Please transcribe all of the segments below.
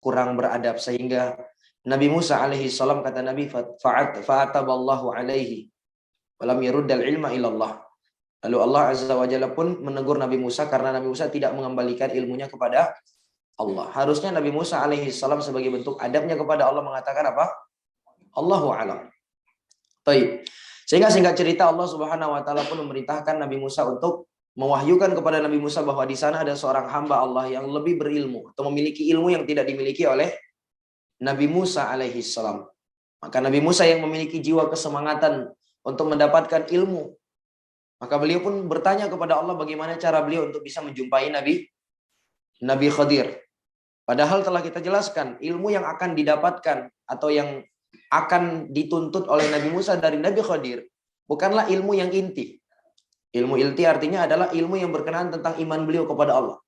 kurang beradab sehingga Nabi Musa alaihi salam, kata Nabi, fa'ataballahu alaihi walam yaruddal ilma ilallah. Lalu Allah azza wa jalla pun menegur Nabi Musa karena Nabi Musa tidak mengembalikan ilmunya kepada Allah. Harusnya Nabi Musa alaihi salam sebagai bentuk adabnya kepada Allah mengatakan apa? Allahu a'lam. Baik. Sehingga singkat cerita Allah Subhanahu wa taala pun memerintahkan Nabi Musa untuk mewahyukan kepada Nabi Musa bahwa di sana ada seorang hamba Allah yang lebih berilmu atau memiliki ilmu yang tidak dimiliki oleh Nabi Musa alaihi salam. Maka Nabi Musa yang memiliki jiwa kesemangatan untuk mendapatkan ilmu, maka beliau pun bertanya kepada Allah bagaimana cara beliau untuk bisa menjumpai Nabi Khadir. Padahal telah kita jelaskan ilmu yang akan didapatkan atau yang akan dituntut oleh Nabi Musa dari Nabi Khadir bukanlah ilmu yang inti. Ilmu inti artinya adalah ilmu yang berkenaan tentang iman beliau kepada Allah.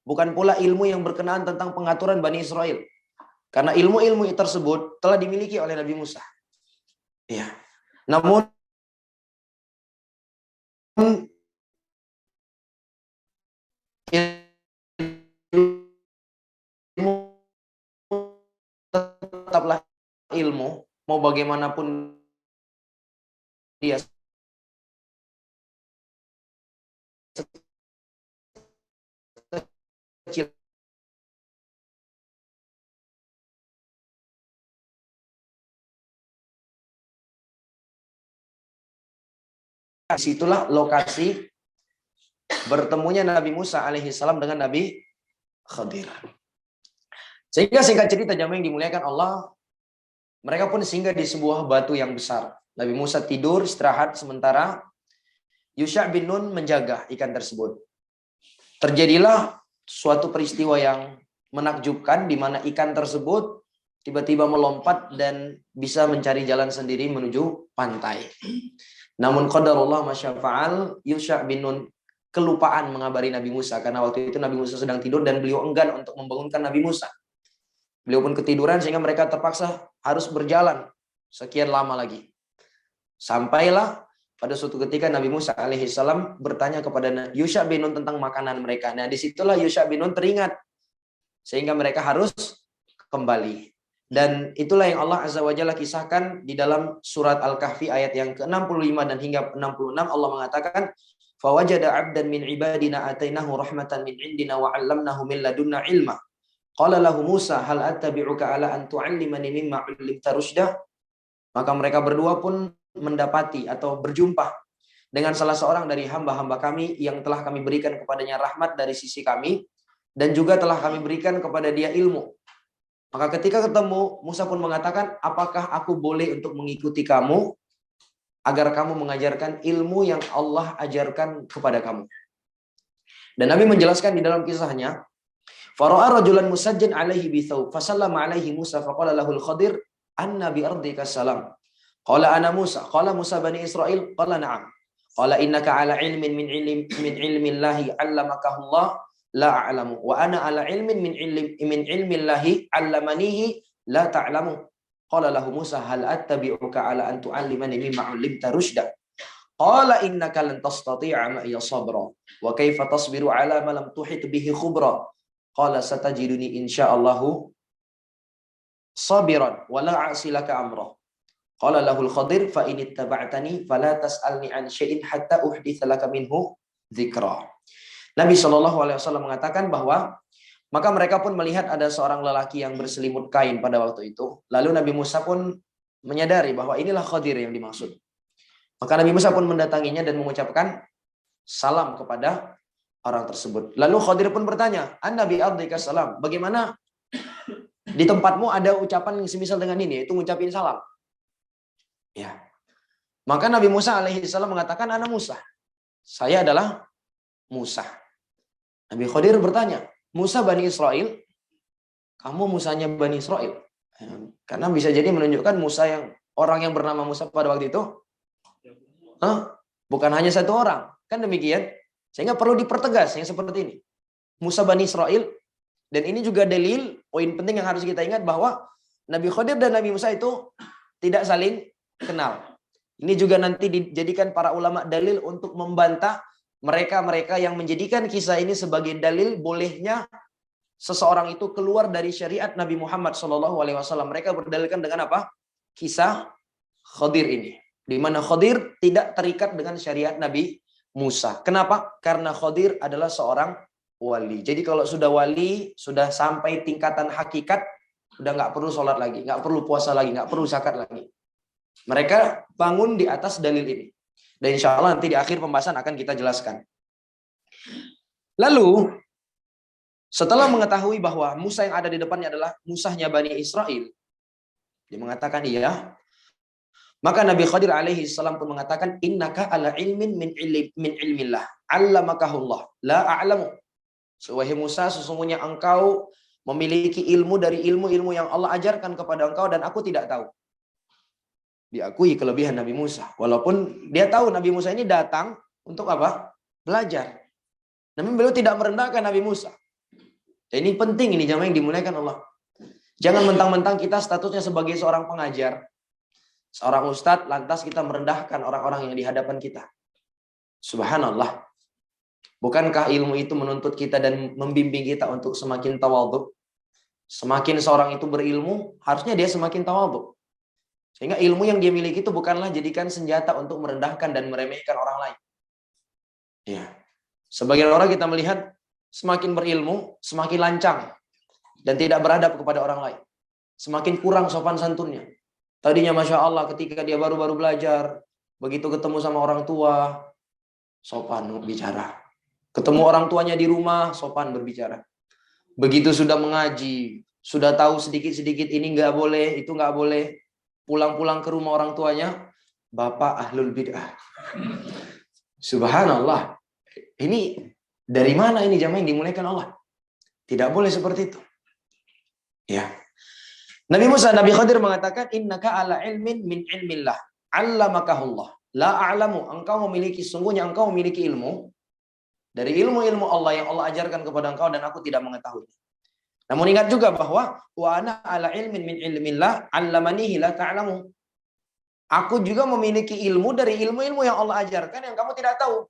Bukan pula ilmu yang berkenaan tentang pengaturan Bani Israel. Karena ilmu-ilmu tersebut telah dimiliki oleh Nabi Musa. Ya. Namun ilmu tetaplah ilmu, mau bagaimanapun dia kecil. Disitulah lokasi bertemunya Nabi Musa alaihi salam dengan Nabi Khadir. Sehingga singkat cerita jamaah yang dimuliakan Allah, mereka pun singgah di sebuah batu yang besar. Nabi Musa tidur istirahat sementara Yusha bin Nun menjaga ikan tersebut. Terjadilah suatu peristiwa yang menakjubkan di mana ikan tersebut tiba-tiba melompat dan bisa mencari jalan sendiri menuju pantai. Namun qadarullah masyafa'al, Yusha bin Nun kelupaan mengabari Nabi Musa karena waktu itu Nabi Musa sedang tidur dan beliau enggan untuk membangunkan Nabi Musa. Beliau pun ketiduran sehingga mereka terpaksa harus berjalan sekian lama lagi. Sampailah pada suatu ketika Nabi Musa alaihissalam bertanya kepada Yusha bin Nun tentang makanan mereka. Nah disitulah Yusha bin Nun teringat sehingga mereka harus kembali. Dan itulah yang Allah Azza wa Jalla kisahkan di dalam surat Al-Kahfi ayat yang ke-65 dan hingga 66. Allah mengatakan, "Fawajada 'abdan min ibadina atainahu rahmatan min indina wa 'allamnahu min ladunna ilma. Qala lahu Musa hal attabi'uka ala an tu'allimani mimma 'ullimta rusyda?" Maka mereka berdua pun mendapati atau berjumpa dengan salah seorang dari hamba-hamba kami yang telah kami berikan kepadanya rahmat dari sisi kami dan juga telah kami berikan kepada dia ilmu. Maka ketika ketemu, Musa pun mengatakan, apakah aku boleh untuk mengikuti kamu agar kamu mengajarkan ilmu yang Allah ajarkan kepada kamu. Dan Nabi menjelaskan di dalam kisahnya, fara'a rajulan musajjan alaihi bithawb fasallama alaihi Musa faqala lahul Khadir anna bi ardika salam. Qala ana Musa, qala Musa bani Israil, qala na'am. Qala innaka ala ilmin min ilmi Allahi 'allamakahu Allah la a'lamu wa ana ala ilmin min ilmi Allahi 'allamanihi la ta'lamu. Qala lahu Musa hal attabi'uka ala an tu'allimani mimma 'ullimta rusyda? Qala innaka lan tastati'a ma'iya sabra wa kaifa tasbiru ala ma lam tuhit bihi khubra. Qala satajiduni insyaallahu sabiran wa la 'asi laka amra. Qala lahul Khadir fa in ittaba'tani fala tas'alni an syai'in hatta uhditsa laka minhu dzikra. Nabi SAW mengatakan bahwa maka mereka pun melihat ada seorang lelaki yang berselimut kain pada waktu itu. Lalu Nabi Musa pun menyadari bahwa inilah Khadir yang dimaksud. Maka Nabi Musa pun mendatanginya dan mengucapkan salam kepada orang tersebut. Lalu Khadir pun bertanya, "Anna bi ardika salam." Bagaimana di tempatmu ada ucapan yang semisal dengan ini, yaitu ngucapin salam? Ya. Maka Nabi Musa alaihissalam mengatakan, "Ana Musa." Saya adalah Musa. Nabi Khadir bertanya, "Musa Bani Israel?" Kamu Musanya Bani Israel? Karena bisa jadi menunjukkan Musa yang orang yang bernama Musa pada waktu itu bukan hanya satu orang. Kan demikian? Sehingga perlu dipertegas yang seperti ini. Musa Bani Israel. Dan ini juga dalil, poin penting yang harus kita ingat bahwa Nabi Khadir dan Nabi Musa itu tidak saling kenal. Ini juga nanti dijadikan para ulama dalil untuk membantah mereka-mereka yang menjadikan kisah ini sebagai dalil bolehnya seseorang itu keluar dari syariat Nabi Muhammad SAW. Mereka berdalilkan dengan apa? Kisah Khadir ini. Di mana Khadir tidak terikat dengan syariat Nabi Musa. Kenapa? Karena Khadir adalah seorang wali. Jadi kalau sudah wali, sudah sampai tingkatan hakikat, udah nggak perlu sholat lagi, nggak perlu puasa lagi, nggak perlu zakat lagi. Mereka bangun di atas dalil ini. Dan insya Allah nanti di akhir pembahasan akan kita jelaskan. Lalu, setelah mengetahui bahwa Musa yang ada di depannya adalah Musanya Bani Israel, dia mengatakan iya. Maka Nabi Khadir alaihi salam pun mengatakan, innaka ala ilmin min ilmillah, allamakahullah, la a'lamu. Wahai Musa, sesungguhnya engkau memiliki ilmu dari ilmu-ilmu yang Allah ajarkan kepada engkau dan aku tidak tahu. Diakui kelebihan Nabi Musa. Walaupun dia tahu Nabi Musa ini datang untuk apa? Belajar. Namun beliau tidak merendahkan Nabi Musa. Dan ini penting, ini jamaah yang dimuliakan Allah. Jangan mentang-mentang kita statusnya sebagai seorang pengajar, seorang ustadz, lantas kita merendahkan orang-orang yang di hadapan kita. Subhanallah. Bukankah ilmu itu menuntut kita dan membimbing kita untuk semakin tawadhu? Semakin seorang itu berilmu, harusnya dia semakin tawadhu. Sehingga ilmu yang dia miliki itu bukanlah jadikan senjata untuk merendahkan dan meremehkan orang lain. Ya. Sebagian orang kita melihat semakin berilmu, semakin lancang dan tidak beradab kepada orang lain. Semakin kurang sopan santunnya. Tadinya Masya Allah ketika dia baru-baru belajar, begitu ketemu sama orang tua, sopan bicara. Ketemu orang tuanya di rumah, sopan berbicara. Begitu sudah mengaji, sudah tahu sedikit-sedikit ini nggak boleh, itu nggak boleh. Pulang-pulang ke rumah orang tuanya, bapak ahlul bid'ah. Subhanallah. Ini dari mana ini jamaah yang dimuliakan Allah? Tidak boleh seperti itu. Ya. Nabi Musa, Nabi Khadir mengatakan, innaka ala ilmin min ilmillah, allamakahullah, la a'lamu. Engkau memiliki, sungguhnya engkau memiliki ilmu dari ilmu-ilmu Allah yang Allah ajarkan kepada engkau dan aku tidak mengetahui. Namun ingat juga bahwa wa ana ala ilmin min ilmillah, allamanihi la ta'lamu. Aku juga memiliki ilmu dari ilmu-ilmu yang Allah ajarkan yang kamu tidak tahu.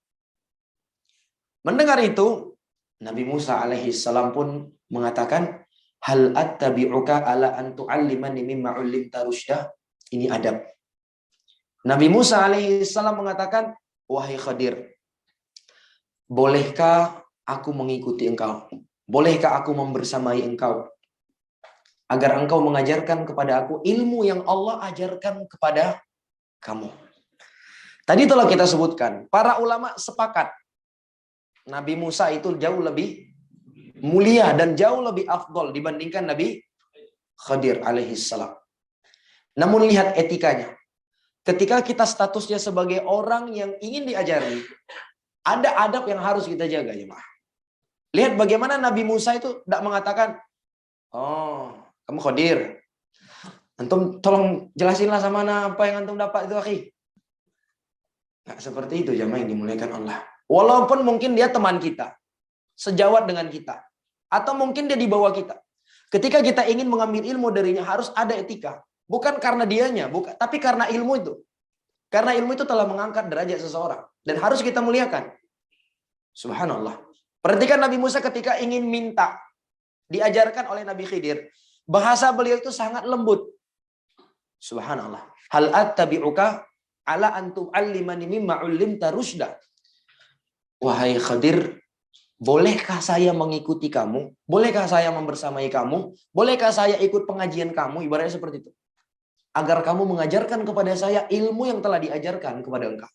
Mendengar itu, Nabi Musa alaihi salam pun mengatakan, hal attabi'uka ala an tu'allimani mimma 'ullimta rusydah. Ini adab. Nabi Musa alaihi salam mengatakan, wahai Khadir, bolehkah aku mengikuti engkau? Bolehkah aku membersamai engkau? Agar engkau mengajarkan kepada aku ilmu yang Allah ajarkan kepada kamu. Tadi telah kita sebutkan, para ulama sepakat Nabi Musa itu jauh lebih mulia dan jauh lebih afdol dibandingkan Nabi Khadir alaihi salam. Namun lihat etikanya. Ketika kita statusnya sebagai orang yang ingin diajari, ada adab yang harus kita jaga, jemaah. Lihat bagaimana Nabi Musa itu tidak mengatakan, oh, kamu Khadir, antum tolong jelasinlah sama apa yang antum dapat itu, akhi. Nggak seperti itu, jemaah yang dimuliakan Allah. Walaupun mungkin dia teman kita, sejawat dengan kita, atau mungkin dia di bawah kita. Ketika kita ingin mengambil ilmu darinya, harus ada etika. Bukan karena dianya, bukan, tapi karena ilmu itu. Karena ilmu itu telah mengangkat derajat seseorang. Dan harus kita muliakan. Subhanallah. Perhatikan Nabi Musa ketika ingin minta, diajarkan oleh Nabi Khidir. Bahasa beliau itu sangat lembut. Subhanallah. Hal attabi'uka ala antum allimani mimma 'ullimta rusydah. Wahai Khidir, bolehkah saya mengikuti kamu? Bolehkah saya membersamai kamu? Bolehkah saya ikut pengajian kamu? Ibaratnya seperti itu. Agar kamu mengajarkan kepada saya ilmu yang telah diajarkan kepada engkau.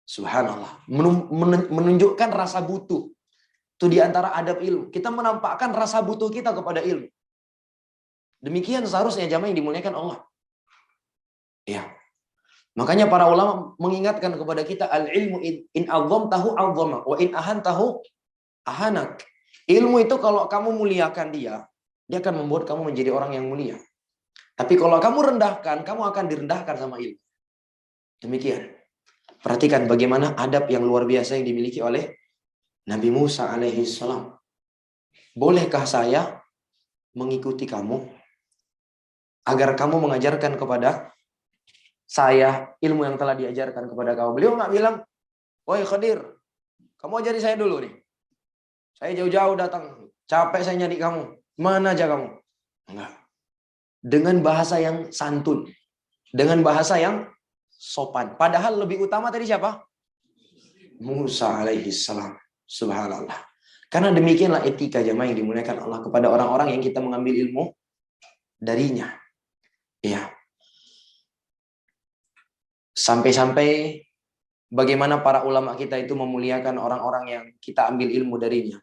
Subhanallah. Menunjukkan rasa butuh. Itu diantara adab ilmu. Kita menampakkan rasa butuh kita kepada ilmu. Demikian seharusnya jamaah yang dimuliakan Allah. Ya. Makanya para ulama mengingatkan kepada kita, al-ilmu in azzamtahu azzama wa in ahantahu ahanak. Ilmu itu kalau kamu muliakan dia akan membuat kamu menjadi orang yang mulia. Tapi kalau kamu rendahkan, kamu akan direndahkan sama ilmu. Demikian. Perhatikan bagaimana adab yang luar biasa yang dimiliki oleh Nabi Musa alaihi salam. Bolehkah saya mengikuti kamu agar kamu mengajarkan kepada saya ilmu yang telah diajarkan kepada kamu? Beliau nggak bilang, woi Khadir, kamu ajari saya dulu nih. Saya jauh-jauh datang capek saya nyari kamu. Mana aja kamu? Enggak. Dengan bahasa yang santun. Dengan bahasa yang sopan. Padahal lebih utama tadi siapa? Musa alaihi salam. Subhanallah. Karena demikianlah etika jamaah yang dimuliakan Allah kepada orang-orang yang kita mengambil ilmu darinya. Ya. Sampai-sampai bagaimana para ulama kita itu memuliakan orang-orang yang kita ambil ilmu darinya.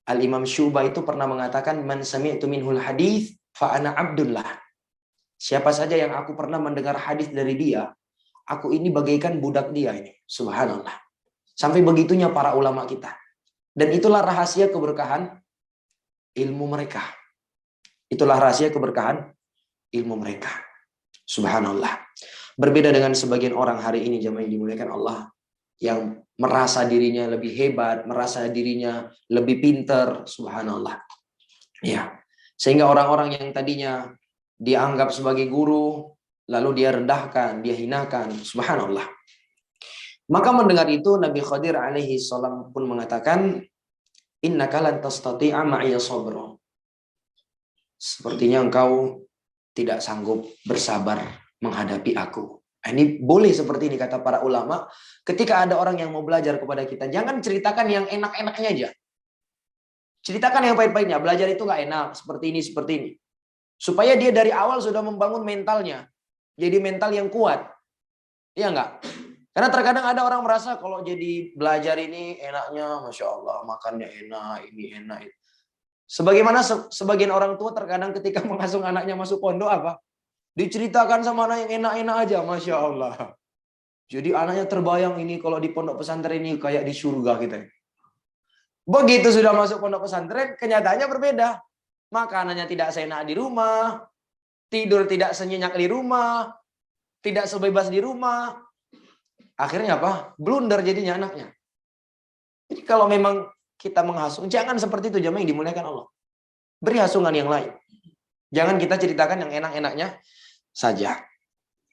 Al-Imam Syu'bah itu pernah mengatakan, man sami'tu minhul hadis fa ana abdullah. Siapa saja yang aku pernah mendengar hadis dari dia, aku ini bagaikan budak dia ini. Subhanallah. Sampai begitunya para ulama kita. Dan itulah rahasia keberkahan ilmu mereka. Itulah rahasia keberkahan ilmu mereka. Subhanallah. Berbeda dengan sebagian orang hari ini jemaah yang dimuliakan Allah, yang merasa dirinya lebih hebat, merasa dirinya lebih pinter. Subhanallah. Ya. Sehingga orang-orang yang tadinya dianggap sebagai guru, lalu dia rendahkan, dia hinakan. Subhanallah. Maka mendengar itu Nabi Khadir alaihi salam pun mengatakan, innaka lan tastati'a ma'iya sabra. Sepertinya engkau tidak sanggup bersabar menghadapi aku. Ini boleh seperti ini kata para ulama. Ketika ada orang yang mau belajar kepada kita, jangan ceritakan yang enak-enaknya aja. Ceritakan yang pahit-pahitnya. Belajar itu nggak enak, seperti ini, seperti ini. Supaya dia dari awal sudah membangun mentalnya. Jadi mental yang kuat. Iya nggak? Karena terkadang ada orang merasa kalau jadi belajar ini enaknya, Masya Allah, makannya enak, ini enak. Sebagaimana sebagian orang tua terkadang ketika mengasuh anaknya masuk pondok apa? Diceritakan sama anak yang enak-enak aja, Masya Allah. Jadi anaknya terbayang ini kalau di pondok pesantren ini kayak di surga kita. Begitu sudah masuk pondok pesantren, kenyataannya berbeda. Makanannya tidak seenak di rumah, tidur tidak senyenyak di rumah, tidak sebebas di rumah. Akhirnya apa? Blunder jadinya anaknya. Jadi kalau memang kita menghasung, jangan seperti itu jamaah yang dimuliakan Allah. Beri hasungan yang lain. Jangan kita ceritakan yang enak-enaknya saja.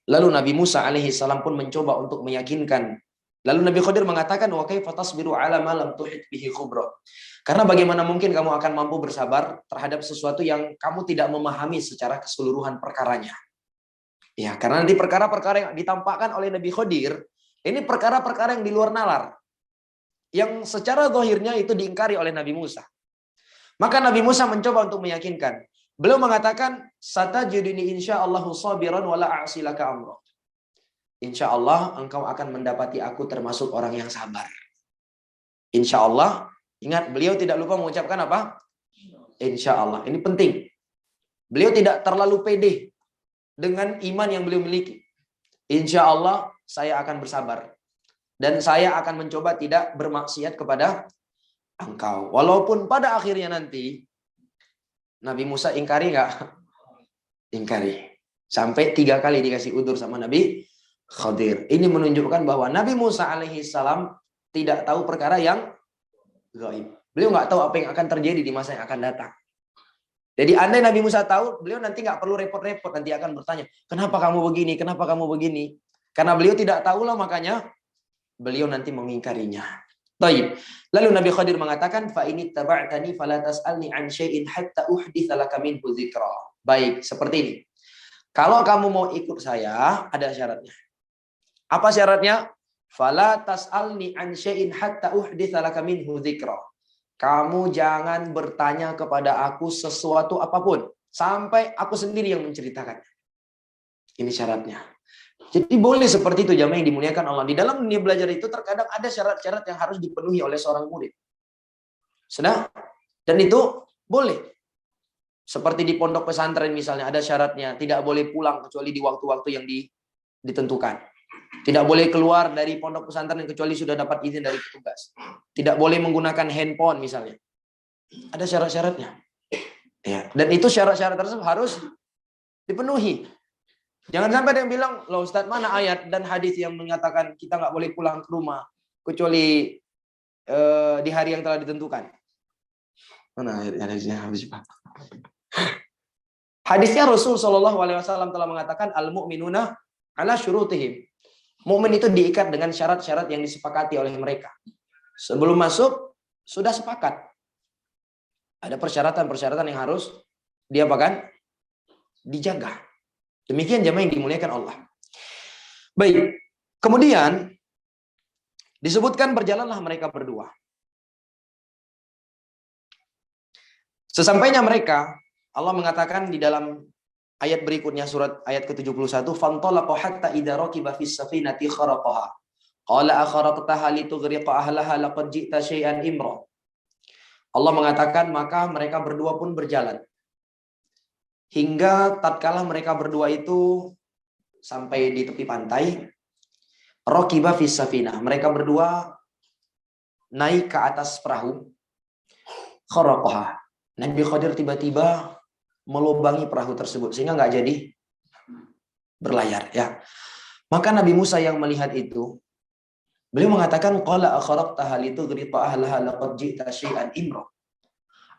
Lalu Nabi Musa alaihi salam pun mencoba untuk meyakinkan. Lalu Nabi Khadir mengatakan, wa kaifa tasbiru ala ma lam tuhit bihi khubra. Karena bagaimana mungkin kamu akan mampu bersabar terhadap sesuatu yang kamu tidak memahami secara keseluruhan perkaranya. Ya, karena nanti perkara-perkara yang ditampakkan oleh Nabi Khadir, ini perkara-perkara yang di luar nalar. Yang secara zahirnya itu diingkari oleh Nabi Musa. Maka Nabi Musa mencoba untuk meyakinkan. Beliau mengatakan, satajiduni insyaallahu sabiran wala a'silaka amra. Insya Allah engkau akan mendapati aku termasuk orang yang sabar. Insya Allah, ingat beliau tidak lupa mengucapkan apa? Insya Allah. Ini penting. Beliau tidak terlalu pede dengan iman yang beliau miliki. Insya Allah saya akan bersabar. Dan saya akan mencoba tidak bermaksiat kepada engkau. Walaupun pada akhirnya nanti, Nabi Musa ingkari nggak? Ingkari. Sampai 3 kali dikasih udur sama Nabi Khadir. Ini menunjukkan bahwa Nabi Musa alaihi salam tidak tahu perkara yang gaib. Beliau nggak tahu apa yang akan terjadi di masa yang akan datang. Jadi andai Nabi Musa tahu, beliau nanti nggak perlu repot-repot, nanti akan bertanya, kenapa kamu begini, kenapa kamu begini? Karena beliau tidak tahulah, makanya beliau nanti mengingkarinya. Baik. Lalu Nabi Khadir mengatakan, fa ini taba'tani fala tas'alni an syai'in hatta uhditsa laka minhu dzikra. Baik, seperti ini. Kalau kamu mau ikut saya, ada syaratnya. Apa syaratnya? Fala tas'alni an syai'in hatta uhditsa laka minhu dzikra. Kamu jangan bertanya kepada aku sesuatu apapun sampai aku sendiri yang menceritakannya. Ini syaratnya. Jadi boleh seperti itu jamaah yang dimuliakan Allah. Di dalam dunia belajar itu terkadang ada syarat-syarat yang harus dipenuhi oleh seorang murid. Sudah? Dan itu boleh. Seperti di pondok pesantren misalnya ada syaratnya, tidak boleh pulang kecuali di waktu-waktu yang ditentukan. Tidak boleh keluar dari pondok pesantren kecuali sudah dapat izin dari petugas. Tidak boleh menggunakan handphone misalnya. Ada syarat-syaratnya. Ya, dan itu syarat-syarat tersebut harus dipenuhi. Jangan sampai ada yang bilang, loh Ustaz, mana ayat dan hadis yang menyatakan kita nggak boleh pulang ke rumah kecuali di hari yang telah ditentukan. Mana ayatnya habis Pak? Hadisnya Rasul Shallallahu Alaihi Wasallam telah mengatakan al-mu'minuna ala syurutihim. Mukmin itu diikat dengan syarat-syarat yang disepakati oleh mereka. Sebelum masuk sudah sepakat. Ada persyaratan-persyaratan yang harus diapakan? Dijaga. Demikian jamaah yang dimuliakan Allah. Baik. Kemudian disebutkan berjalanlah mereka berdua. Sesampainya mereka, Allah mengatakan di dalam ayat berikutnya, surat ayat ke-71, "Fantalaqa hatta idza raqiba fis safinati kharaqaha. Qala akharaqtaha litughriqa ahlaha laqad ji'ta syai'an imra." Allah mengatakan, maka mereka berdua pun berjalan. Hingga tatkala mereka berdua itu sampai di tepi pantai, raqiba fis safinah. Mereka berdua naik ke atas perahu. Kharaqaha. Nabi Khadir tiba-tiba melubangi perahu tersebut sehingga nggak jadi berlayar, ya. Maka Nabi Musa yang melihat itu, beliau mengatakan, qala akharaqtaha litughriqa ahlaha laqad ji'ta syai'an imra.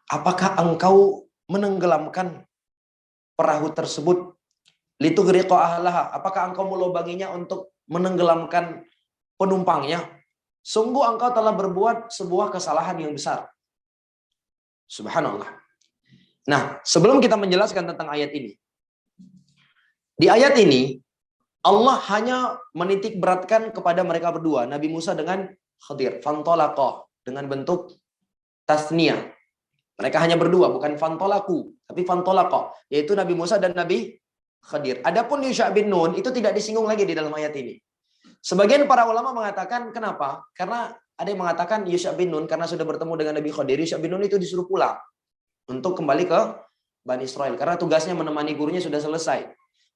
Apakah engkau menenggelamkan perahu tersebut? Litughriqa ahlaha. Apakah engkau melubanginya untuk menenggelamkan penumpangnya? Sungguh engkau telah berbuat sebuah kesalahan yang besar. Subhanallah. Nah, sebelum kita menjelaskan tentang ayat ini, di ayat ini Allah hanya menitik beratkan kepada mereka berdua, Nabi Musa dengan Khadir. Fantolaqa, dengan bentuk tasniyah. Mereka hanya berdua, bukan fantolaku, tapi fantolaqa, yaitu Nabi Musa dan Nabi Khadir. Adapun Yusha bin Nun itu tidak disinggung lagi di dalam ayat ini. Sebagian para ulama mengatakan kenapa? Karena ada yang mengatakan Yusha bin Nun karena sudah bertemu dengan Nabi Khadir, Yusha bin Nun itu disuruh pulang untuk kembali ke Bani Israel karena tugasnya menemani gurunya sudah selesai.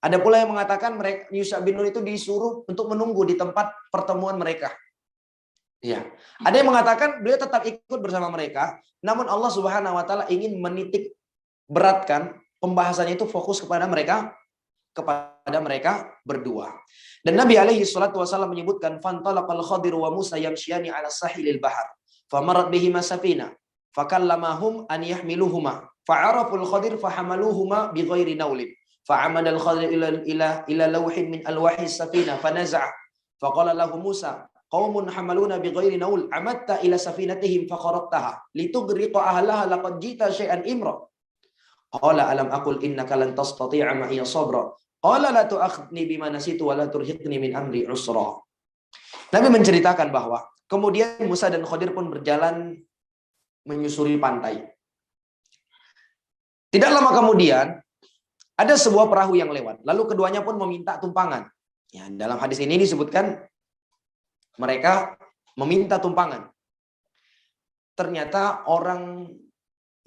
Ada pula yang mengatakan mereka Yusha bin Nun itu disuruh untuk menunggu di tempat pertemuan mereka. Ya. Ada yang mengatakan beliau tetap ikut bersama mereka, namun Allah Subhanahu wa taala ingin menitik beratkan pembahasannya itu fokus kepada mereka berdua. Dan Nabi alaihi salatu wasallam menyebutkan fantalaqal Khadir wa Musa yamshiyani 'ala sahilil bahar famarat bihima safina fakallamahum an yahmiluhuma fa'araful Khadir fahamaluhuma bighairi naulin fa'amada al-Khadir ila lawhin min alwahi safina fanaza'a faqala lahu Musa qaumun hamaluna bighairi naul amatta ila safinatihim fakharaqtaha litughriqa ahlaha laqad jita syai'an imra qala alam aqul innaka lan tastati'a ma'iya sabra qala la tu'akhidni bima nasitu wa la turhiqni min amri usra. Nabi menceritakan bahwa kemudian Musa dan Khadir pun berjalan menyusuri pantai. Tidak lama kemudian ada sebuah perahu yang lewat, lalu keduanya pun meminta tumpangan. Ya, dalam hadis ini disebutkan mereka meminta tumpangan. Ternyata orang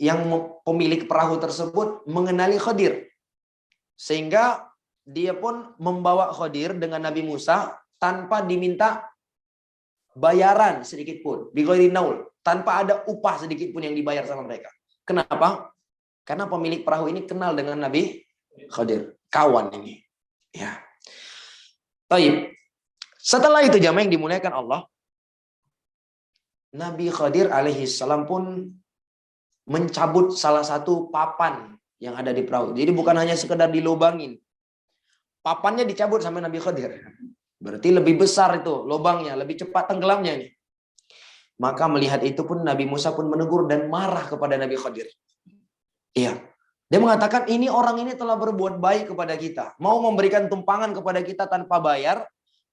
yang pemilik perahu tersebut mengenali Khadir. Sehingga dia pun membawa Khadir dengan Nabi Musa tanpa diminta bayaran sedikit pun. Bighairi naul. Tanpa ada upah sedikit pun yang dibayar sama mereka. Kenapa? Karena pemilik perahu ini kenal dengan Nabi Khadir. Kawan ini. Ya. Baik. Setelah itu jamaah yang dimuliakan Allah, Nabi Khadir alaihi salam pun mencabut salah satu papan yang ada di perahu. Jadi bukan hanya sekedar dilubangin. Papannya dicabut sama Nabi Khadir. Berarti lebih besar itu lubangnya, lebih cepat tenggelamnya ini. Maka melihat itu pun Nabi Musa pun menegur dan marah kepada Nabi Khadir. Iya. Dia mengatakan ini orang ini telah berbuat baik kepada kita. Mau memberikan tumpangan kepada kita tanpa bayar.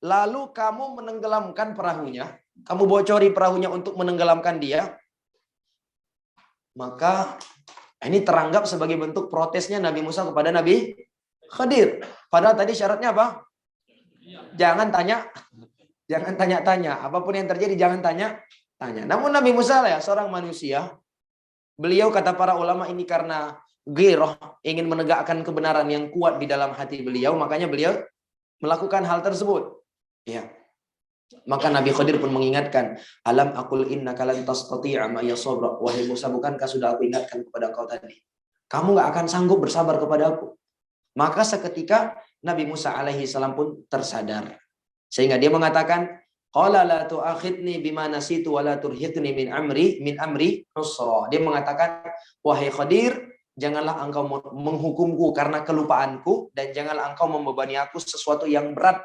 Lalu kamu menenggelamkan perahunya. Kamu bocori perahunya untuk menenggelamkan dia. Maka ini teranggap sebagai bentuk protesnya Nabi Musa kepada Nabi Khadir. Padahal tadi syaratnya apa? Jangan tanya-tanya. Apapun yang terjadi jangan tanya. Namun Nabi Musa ya seorang manusia. Beliau kata para ulama ini karena ghirah, ingin menegakkan kebenaran yang kuat di dalam hati beliau, makanya beliau melakukan hal tersebut. Ya. Maka Nabi Khadir pun mengingatkan, alam aqul innaka lan tastati'a ma'iya sabra. Wahai Musa, bukankah sudah aku ingatkan kepada kau tadi? Kamu enggak akan sanggup bersabar kepada aku. Maka seketika Nabi Musa alaihi salam pun tersadar. Sehingga dia mengatakan, qala la tu'akhidni bima nasitu wa la turhiqni min amri usra. Dia mengatakan, wahai Khadir, janganlah engkau menghukumku karena kelupaanku dan janganlah engkau membebani aku sesuatu yang berat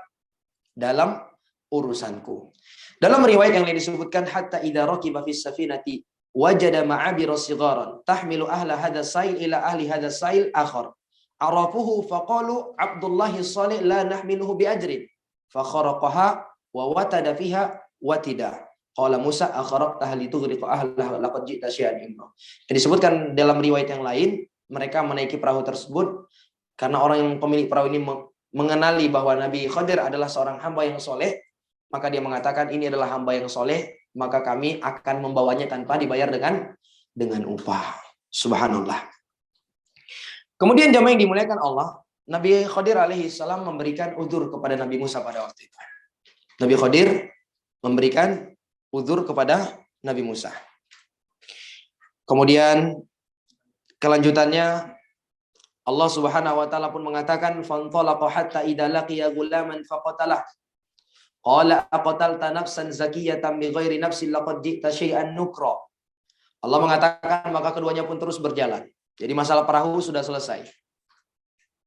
dalam urusanku. Dalam riwayat yang lain disebutkan hatta idza raqiba fis safinati wajada ma'abir sigharan tahmilu ahla hadha sail ila ahli hadha sail akhar. Arafuhu faqalu Abdullah salih la nahmiluhu bi ajrin. Fa kharaqaha wa watada fiha watida. Qala Musa akharaqtaha litughriqa ahliha laqad ji'ta syai'an imma. Disebutkan dalam riwayat yang lain, mereka menaiki perahu tersebut karena orang yang pemilik perahu ini mengenali bahwa Nabi Khadir adalah seorang hamba yang soleh, maka dia mengatakan ini adalah hamba yang soleh, maka kami akan membawanya tanpa dibayar dengan upah. Subhanallah. Kemudian jamaah yang dimuliakan Allah, Nabi Khadir alaihi salam memberikan udzur kepada Nabi Musa pada waktu itu. Nabi Khadir memberikan udzur kepada Nabi Musa. Kemudian kelanjutannya Allah Subhanahu wa taala pun mengatakan fantalaqa hatta idza laqiya ghulaman faqatalah. Qala aqtalta nafsan zakiyatan bighairi nafsin laqad ji'ta syai'an nukra. Allah mengatakan maka keduanya pun terus berjalan. Jadi masalah perahu sudah selesai.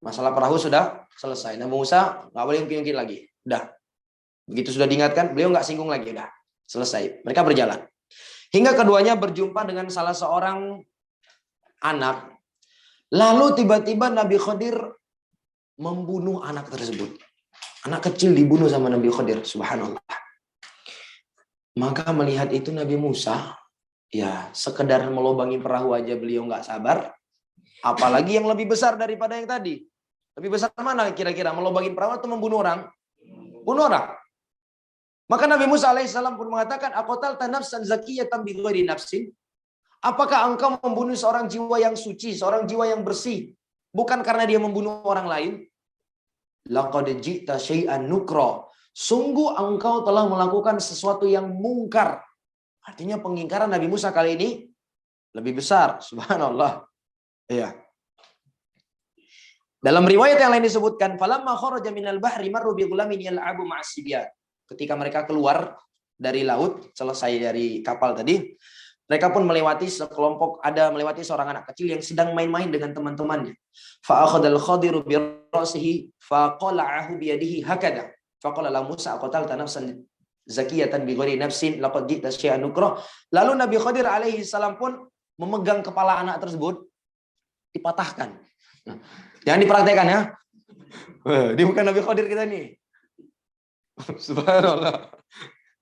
Masalah perahu sudah selesai. Nabi Musa enggak boleh ungkit-ungkit lagi. Udah. Begitu sudah diingatkan, beliau enggak singgung lagi, udah. Selesai. Mereka berjalan. Hingga keduanya berjumpa dengan salah seorang anak. Lalu tiba-tiba Nabi Khadir membunuh anak tersebut. Anak kecil dibunuh sama Nabi Khadir. Subhanallah. Maka melihat itu Nabi Musa, ya sekedar melobangi perahu aja beliau nggak sabar. Apalagi yang lebih besar daripada yang tadi. Lebih besar mana kira-kira? Melobangi perahu atau membunuh orang? Bunuh orang. Maka Nabi Musa alaihissalam pun mengatakan, aqtalta nafsan zakiyatan bighairi nafsin. Apakah engkau membunuh seorang jiwa yang suci, seorang jiwa yang bersih, bukan karena dia membunuh orang lain? Laqad ji'ta syai'an nukra. Sungguh engkau telah melakukan sesuatu yang mungkar. Artinya pengingkaran Nabi Musa kali ini lebih besar. Subhanallah. Iya. Dalam riwayat yang lain disebutkan, falamma kharaja minal bahri marru bi ghulamin yal'abu ma'as-sibyan. Ketika mereka keluar dari laut, selesai dari kapal tadi, mereka pun melewati seorang anak kecil yang sedang main-main dengan teman-temannya. Fa akhadal Khadiru bi ra'sihi fa qala'ahu bi yadihi hakada. Fa qala la Musa aqtalta nafsan zakiyatan bi ghairi nafsin laqad ji'ta syai'an nukra. Lalu Nabi Khadir alaihi salam pun memegang kepala anak tersebut, dipatahkan. Jangan dipraktekkan ya. Di muka Nabi Khadir kita nih. Subhanallah.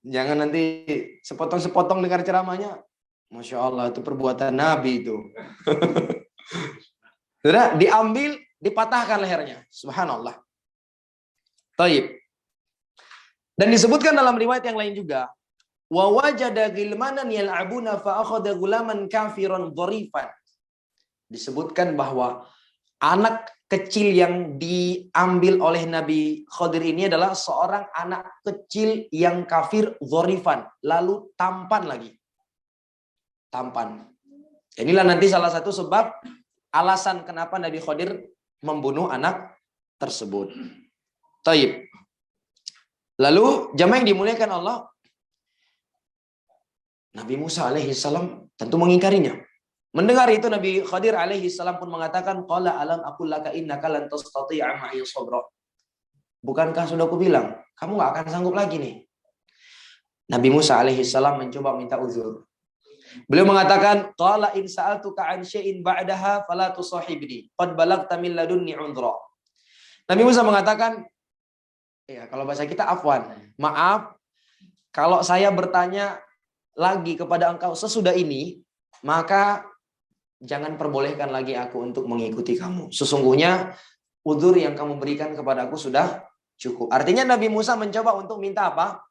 Jangan nanti sepotong-sepotong dengar ceramahnya. Masya Allah, itu perbuatan Nabi itu. Sudah diambil, dipatahkan lehernya. Subhanallah. Taib. Dan disebutkan dalam riwayat yang lain juga, wa wajada ghilmanan yal'abuna fa akhadha ghulaman kafiran dharifan. Disebutkan bahwa anak kecil yang diambil oleh Nabi Khadir ini adalah seorang anak kecil yang kafir dharifan, lalu tampan lagi. Tampan. Inilah nanti salah satu sebab alasan kenapa Nabi Khadir membunuh anak tersebut. Taib. Lalu jamaah yang dimuliakan Allah, Nabi Musa alaihi salam tentu mengingkarinya. Mendengar itu Nabi Khadir alaihi salam pun mengatakan, qala alam aqul laka innaka lan tastati'a ma'i sabra. Bukankah sudah aku bilang, kamu enggak akan sanggup lagi nih. Nabi Musa alaihi salam mencoba minta uzur. Beliau mengatakan, qala in sa'altuka an syai'in ba'daha fala tusahibni qad balagta min ladunni 'udhra. Nabi Musa mengatakan, ya kalau bahasa kita afwan, maaf kalau saya bertanya lagi kepada engkau sesudah ini, maka jangan perbolehkan lagi aku untuk mengikuti kamu. Sesungguhnya udzur yang kamu berikan kepada aku sudah cukup. Artinya Nabi Musa mencoba untuk minta apa?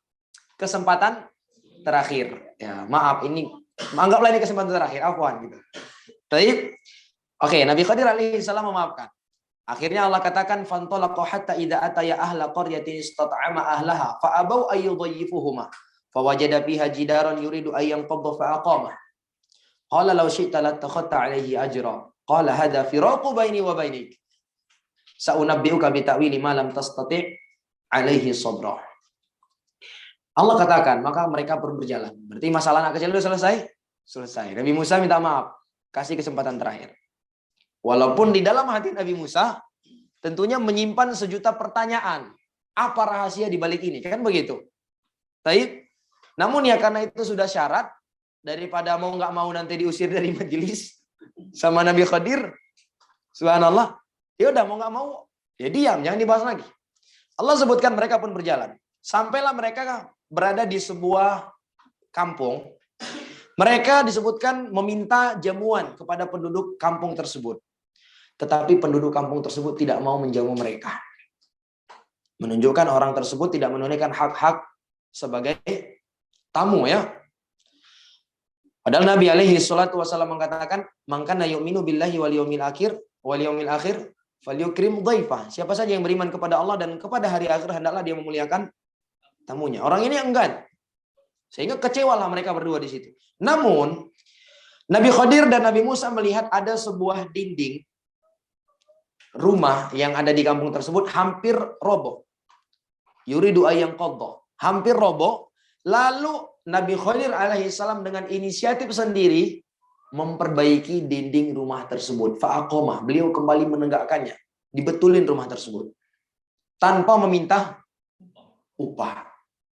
Kesempatan terakhir. Ya, maaf ini anggaplah ini kesempatan terakhir, afwan gitu. Baik. Oke, Nabi Khadir alaihi salam memaafkan. Akhirnya Allah katakan fantalaqa hatta idza ataya ahla qaryatin istat'ama ahlaha fa abau ay yudayyifuhuma fawajada fiha jidaran yuridu ay yanqadha fa aqama. Qala law syi'ta lattakhadta 'alaihi ajra. Qala hadha firaqu baini wa bainik. Sa'unabbi'uka bi ta'wili ma lam tastati' 'alaihi sabra. Allah katakan, maka mereka berjalan. Berarti masalah anak kecil itu selesai? Selesai. Nabi Musa minta maaf, kasih kesempatan terakhir. Walaupun di dalam hati Nabi Musa tentunya menyimpan sejuta pertanyaan. Apa rahasia di balik ini? Kan begitu. Baik. Namun ya karena itu sudah syarat, daripada mau nggak mau nanti diusir dari majelis sama Nabi Khadir. Subhanallah. Ya udah mau nggak mau, ya diam, jangan dibahas lagi. Allah sebutkan mereka pun berjalan. Sampailah mereka berada di sebuah kampung. Mereka disebutkan meminta jamuan kepada penduduk kampung tersebut. Tetapi penduduk kampung tersebut tidak mau menjamu mereka. Menunjukkan orang tersebut tidak menunaikan hak-hak sebagai tamu ya. Padahal Nabi alaihi salatu wasallam mengatakan, "Man kana yu'minu billahi wal yawmil akhir falyukrim dhaifah." Siapa saja yang beriman kepada Allah dan kepada hari akhir, hendaklah dia memuliakan tamunya. Orang ini enggan. Sehingga kecewalah mereka berdua di situ. Namun Nabi Khadir dan Nabi Musa melihat ada sebuah dinding rumah yang ada di kampung tersebut hampir roboh. Yuridu ayang qadha. Hampir roboh. Lalu Nabi Khadir alaihissalam dengan inisiatif sendiri memperbaiki dinding rumah tersebut. Fa'aqomah. Beliau kembali menegakkannya. Dibetulin rumah tersebut. Tanpa meminta upah.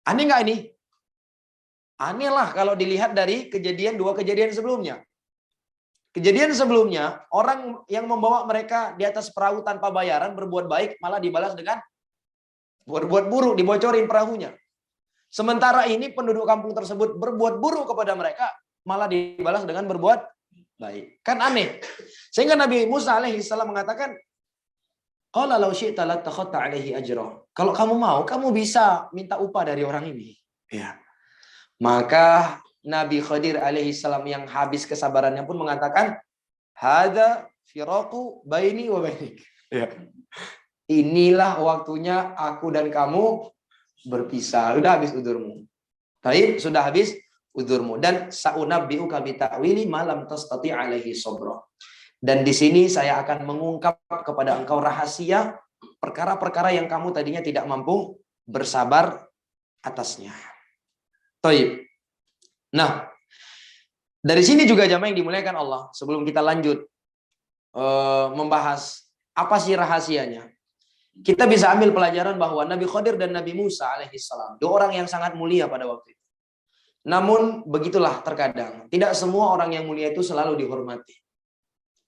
Aneh nggak ini? Aneh lah kalau dilihat dari dua kejadian sebelumnya. Kejadian sebelumnya, orang yang membawa mereka di atas perahu tanpa bayaran berbuat baik malah dibalas dengan berbuat buruk, dibocorin perahunya. Sementara ini penduduk kampung tersebut berbuat buruk kepada mereka malah dibalas dengan berbuat baik. Kan aneh. Sehingga Nabi Musa alaihissalam mengatakan, "Qala law syi'ta lattakhadta alaihi ajra." Kalau kamu mau, kamu bisa minta upah dari orang ini. Ya. Maka Nabi Khadir alaihissalam yang habis kesabarannya pun mengatakan, "Hadza firaqu baini wa bainik." Ya. Inilah waktunya aku dan kamu berpisah. Sudah habis udurmu. Baik, sudah habis udurmu. Dan sa'unabbi'uka bita'wili ma lam tastati' alaihi sabra. Dan di sini saya akan mengungkap kepada engkau rahasia perkara-perkara yang kamu tadinya tidak mampu bersabar atasnya. Baik. Nah, dari sini juga jamaah yang dimuliakan Allah, sebelum kita lanjut membahas apa sih rahasianya, kita bisa ambil pelajaran bahwa Nabi Khadir dan Nabi Musa alaihissalam, dua orang yang sangat mulia pada waktu itu. Namun begitulah terkadang, tidak semua orang yang mulia itu selalu dihormati.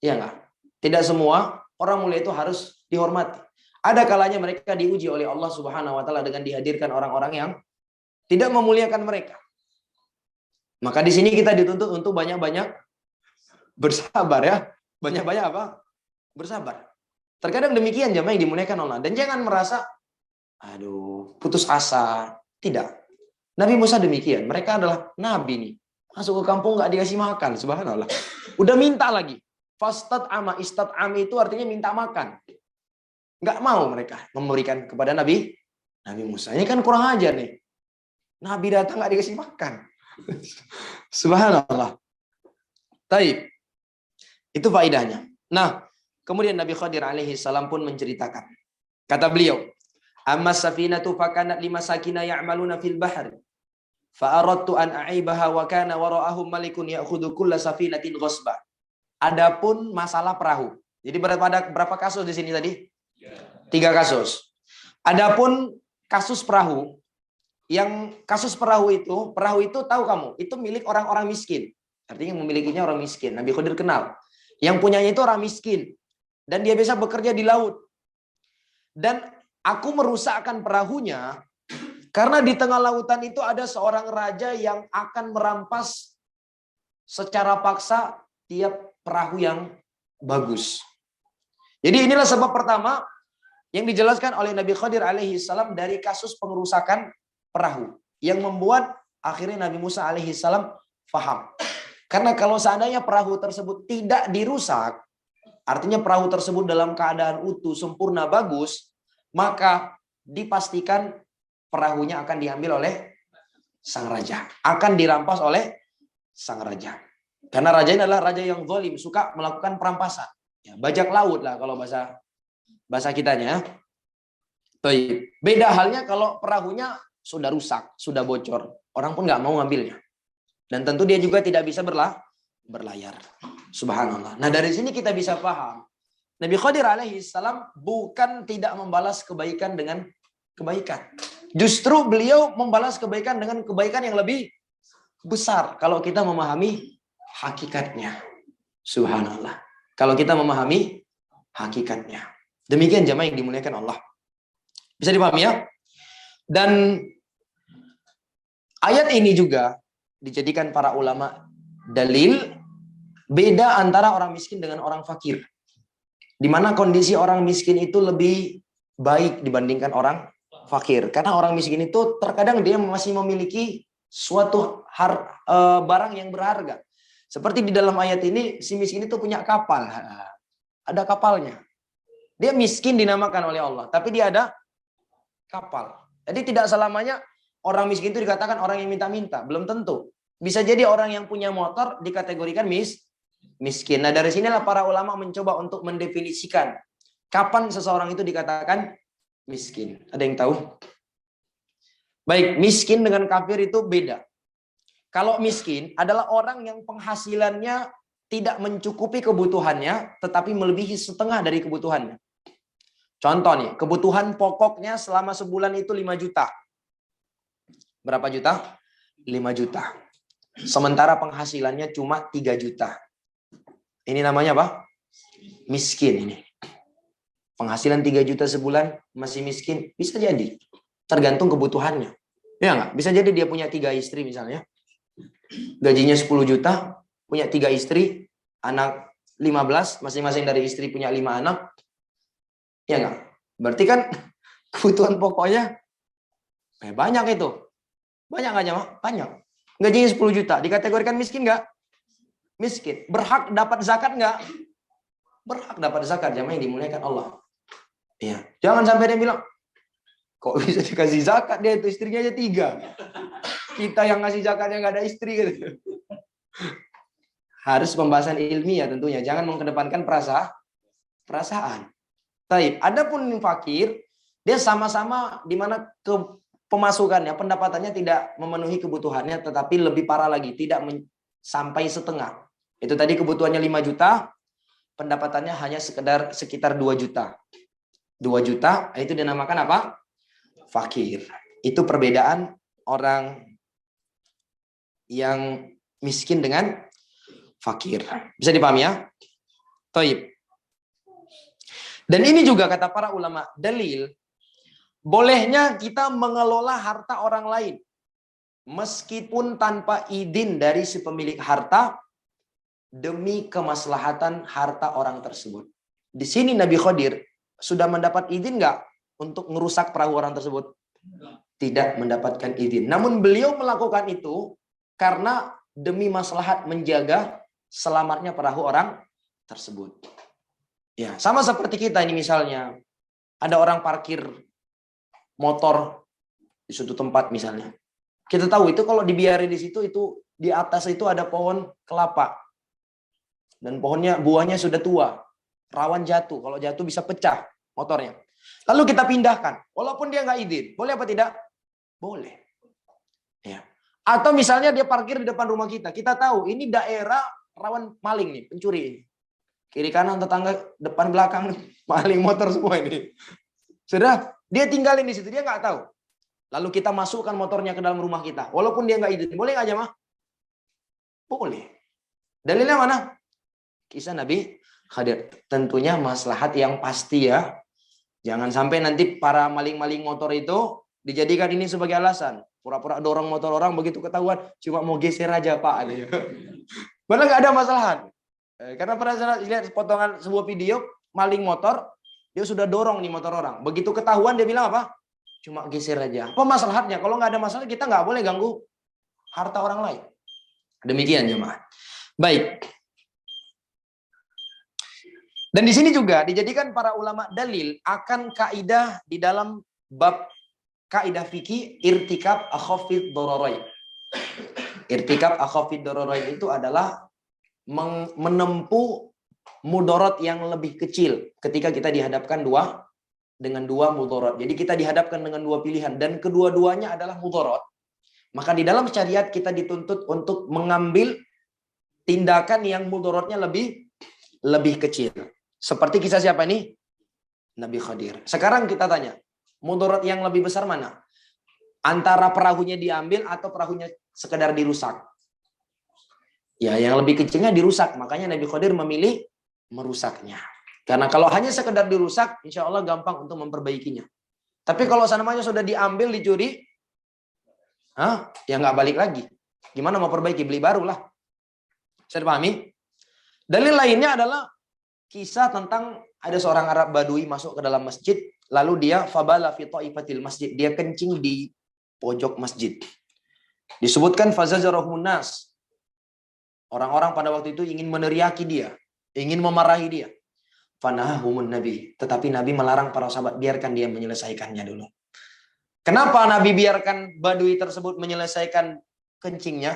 Iya enggak? Tidak semua orang mulia itu harus dihormati. Ada kalanya mereka diuji oleh Allah Subhanahu wa taala dengan dihadirkan orang-orang yang tidak memuliakan mereka. Maka di sini kita dituntut untuk banyak-banyak bersabar ya. Banyak-banyak apa? Bersabar. Terkadang demikian jamaah yang dimuliakan Allah. Dan jangan merasa, aduh, putus asa. Tidak. Nabi Musa demikian. Mereka adalah nabi nih. Masuk ke kampung nggak dikasih makan. Subhanallah. Udah minta lagi. Fastat'ama. Istat'ami itu artinya minta makan. Nggak mau mereka memberikan kepada Nabi Musa. Ini kan kurang ajar nih. Nabi datang nggak dikasih makan. Subhanallah. Taib. Itu faidahnya. Nah, kemudian Nabi Khadir alaihi salam pun menceritakan. Kata beliau, "Amma safinatu fakanat limasakina ya'maluna fil bahri. Fa aradtu an a'ibaha wa kana wara'ahum malikun ya'khudhu kulla safinatin ghasba." Adapun masalah perahu. Jadi berapa kasus di sini tadi? 3 kasus. Adapun kasus perahu, yang kasus perahu itu tahu kamu, itu milik orang-orang miskin. Artinya memilikinya orang miskin. Nabi Khadir kenal. Yang punyanya itu orang miskin. Dan dia bisa bekerja di laut. Dan aku merusakkan perahunya karena di tengah lautan itu ada seorang raja yang akan merampas secara paksa tiap perahu yang bagus. Jadi inilah sebab pertama yang dijelaskan oleh Nabi Khadir alaihi salam dari kasus pengerusakan perahu yang membuat akhirnya Nabi Musa alaihi salam faham. Karena kalau seandainya perahu tersebut tidak dirusak, artinya perahu tersebut dalam keadaan utuh, sempurna, bagus, maka dipastikan perahunya akan diambil oleh sang raja, akan dirampas oleh sang raja. Karena raja ini adalah raja yang zalim, suka melakukan perampasan. Ya, bajak laut lah kalau bahasa kitanya. Beda halnya kalau perahunya sudah rusak, sudah bocor. Orang pun nggak mau ngambilnya. Dan tentu dia juga tidak bisa berlayar. Subhanallah. Nah dari sini kita bisa paham. Nabi Khadir alaihi salam bukan tidak membalas kebaikan dengan kebaikan. Justru beliau membalas kebaikan dengan kebaikan yang lebih besar kalau kita memahami hakikatnya. Subhanallah. Kalau kita memahami hakikatnya. Demikian jamaah yang dimuliakan Allah. Bisa dipahami ya? Dan ayat ini juga dijadikan para ulama dalil beda antara orang miskin dengan orang fakir. Di mana kondisi orang miskin itu lebih baik dibandingkan orang fakir. Karena orang miskin itu terkadang dia masih memiliki suatu barang yang berharga. Seperti di dalam ayat ini, si miskin itu punya kapal. Ada kapalnya. Dia miskin dinamakan oleh Allah, tapi dia ada kapal. Jadi tidak selamanya orang miskin itu dikatakan orang yang minta-minta. Belum tentu. Bisa jadi orang yang punya motor dikategorikan miskin. Nah, dari sinilah para ulama mencoba untuk mendefinisikan kapan seseorang itu dikatakan miskin. Ada yang tahu? Baik, miskin dengan kafir itu beda. Kalau miskin adalah orang yang penghasilannya tidak mencukupi kebutuhannya, tetapi melebihi setengah dari kebutuhannya. Contoh nih, kebutuhan pokoknya selama sebulan itu 5 juta. Berapa juta? 5 juta. Sementara penghasilannya cuma 3 juta. Ini namanya apa? Miskin ini. Penghasilan 3 juta sebulan masih miskin? Bisa jadi. Tergantung kebutuhannya. Ya nggak? Bisa jadi dia punya 3 istri misalnya. Gajinya 10 juta, punya 3 istri, anak 15, masing-masing dari istri punya 5 anak. Ya nggak? Berarti kan kebutuhan pokoknya banyak itu. Banyak nggak Jamaah? Banyak. Gajinya 10 juta, dikategorikan miskin nggak? Miskin. Berhak dapat zakat nggak? Berhak dapat zakat, jamaah yang dimuliakan Allah. Ya. Jangan sampai dia bilang, kok bisa dikasih zakat, dia itu istrinya aja 3. Kita yang ngasih zakatnya nggak ada istri gitu. Harus pembahasan ilmiah tentunya, jangan mengedepankan perasaan. Taib. Adapun fakir, dia sama-sama di mana pemasukannya, pendapatannya tidak memenuhi kebutuhannya, tetapi lebih parah lagi, tidak sampai setengah. Itu tadi kebutuhannya 5 juta, pendapatannya hanya sekitar 2 juta. 2 juta, itu dinamakan apa? Fakir. Itu perbedaan orang yang miskin dengan fakir. Bisa dipahami ya? Taib. Dan ini juga kata para ulama, dalil bolehnya kita mengelola harta orang lain meskipun tanpa izin dari si pemilik harta demi kemaslahatan harta orang tersebut. Di sini Nabi Khidir sudah mendapat izin nggak untuk merusak perahu orang tersebut? Tidak mendapatkan izin. Namun beliau melakukan itu karena demi maslahat menjaga selamatnya perahu orang tersebut. Ya, sama seperti kita ini misalnya. Ada orang parkir motor di suatu tempat misalnya. Kita tahu itu kalau dibiarin di situ, itu di atas itu ada pohon kelapa. Dan pohonnya, buahnya sudah tua. Rawan jatuh. Kalau jatuh bisa pecah motornya. Lalu kita pindahkan. Walaupun dia nggak izin. Boleh apa tidak? Boleh. Ya. Atau misalnya dia parkir di depan rumah kita. Kita tahu ini daerah rawan maling nih, pencuri ini. Kiri kanan tetangga, depan belakang, maling motor semua ini. Sudah, dia tinggalin di situ, dia nggak tahu. Lalu kita masukkan motornya ke dalam rumah kita. Walaupun dia nggak izin. Boleh nggak Jamaah? Boleh. Dalilnya mana? Kisah Nabi Khidir. Tentunya maslahat yang pasti ya. Jangan sampai nanti para maling-maling motor itu dijadikan ini sebagai alasan. Pura-pura dorong motor orang, begitu ketahuan cuma mau geser aja Pak. Padahal nggak ada masalah. Karena pernah saya lihat potongan sebuah video maling motor, dia sudah dorong nih motor orang. Begitu ketahuan dia bilang apa? Cuma geser aja. Apa masalahnya? Kalau nggak ada masalah kita nggak boleh ganggu harta orang lain. Demikian jemaah. Baik. Dan di sini juga dijadikan para ulama dalil akan kaidah di dalam bab kaidah fikih irtikab akhafid dararain. Irtikab akhafid dararain itu adalah menempuh mudarat yang lebih kecil ketika kita dihadapkan dengan dua mudarat. Jadi kita dihadapkan dengan dua pilihan dan kedua-duanya adalah mudarat. Maka di dalam syariat kita dituntut untuk mengambil tindakan yang mudaratnya lebih kecil. Seperti kisah siapa ini? Nabi Khidir. Sekarang kita tanya, mudarat yang lebih besar mana? Antara perahunya diambil atau perahunya sekedar dirusak? Ya, yang lebih kecilnya dirusak. Makanya Nabi Khidir memilih merusaknya. Karena kalau hanya sekedar dirusak, insya Allah gampang untuk memperbaikinya. Tapi kalau namanya sudah diambil, dicuri, ya nggak balik lagi. Gimana mau perbaiki? Beli baru lah. Saya dipahami? Dalil lainnya adalah kisah tentang ada seorang Arab Badui masuk ke dalam masjid, lalu dia fabala fi ta'ifatil masjid, dia kencing di pojok masjid. Disebutkan fazajarahumun nas. Orang-orang pada waktu itu ingin meneriaki dia, ingin memarahi dia. Fanahahumun Nabi, tetapi Nabi melarang para sahabat, biarkan dia menyelesaikannya dulu. Kenapa Nabi biarkan Badui tersebut menyelesaikan kencingnya?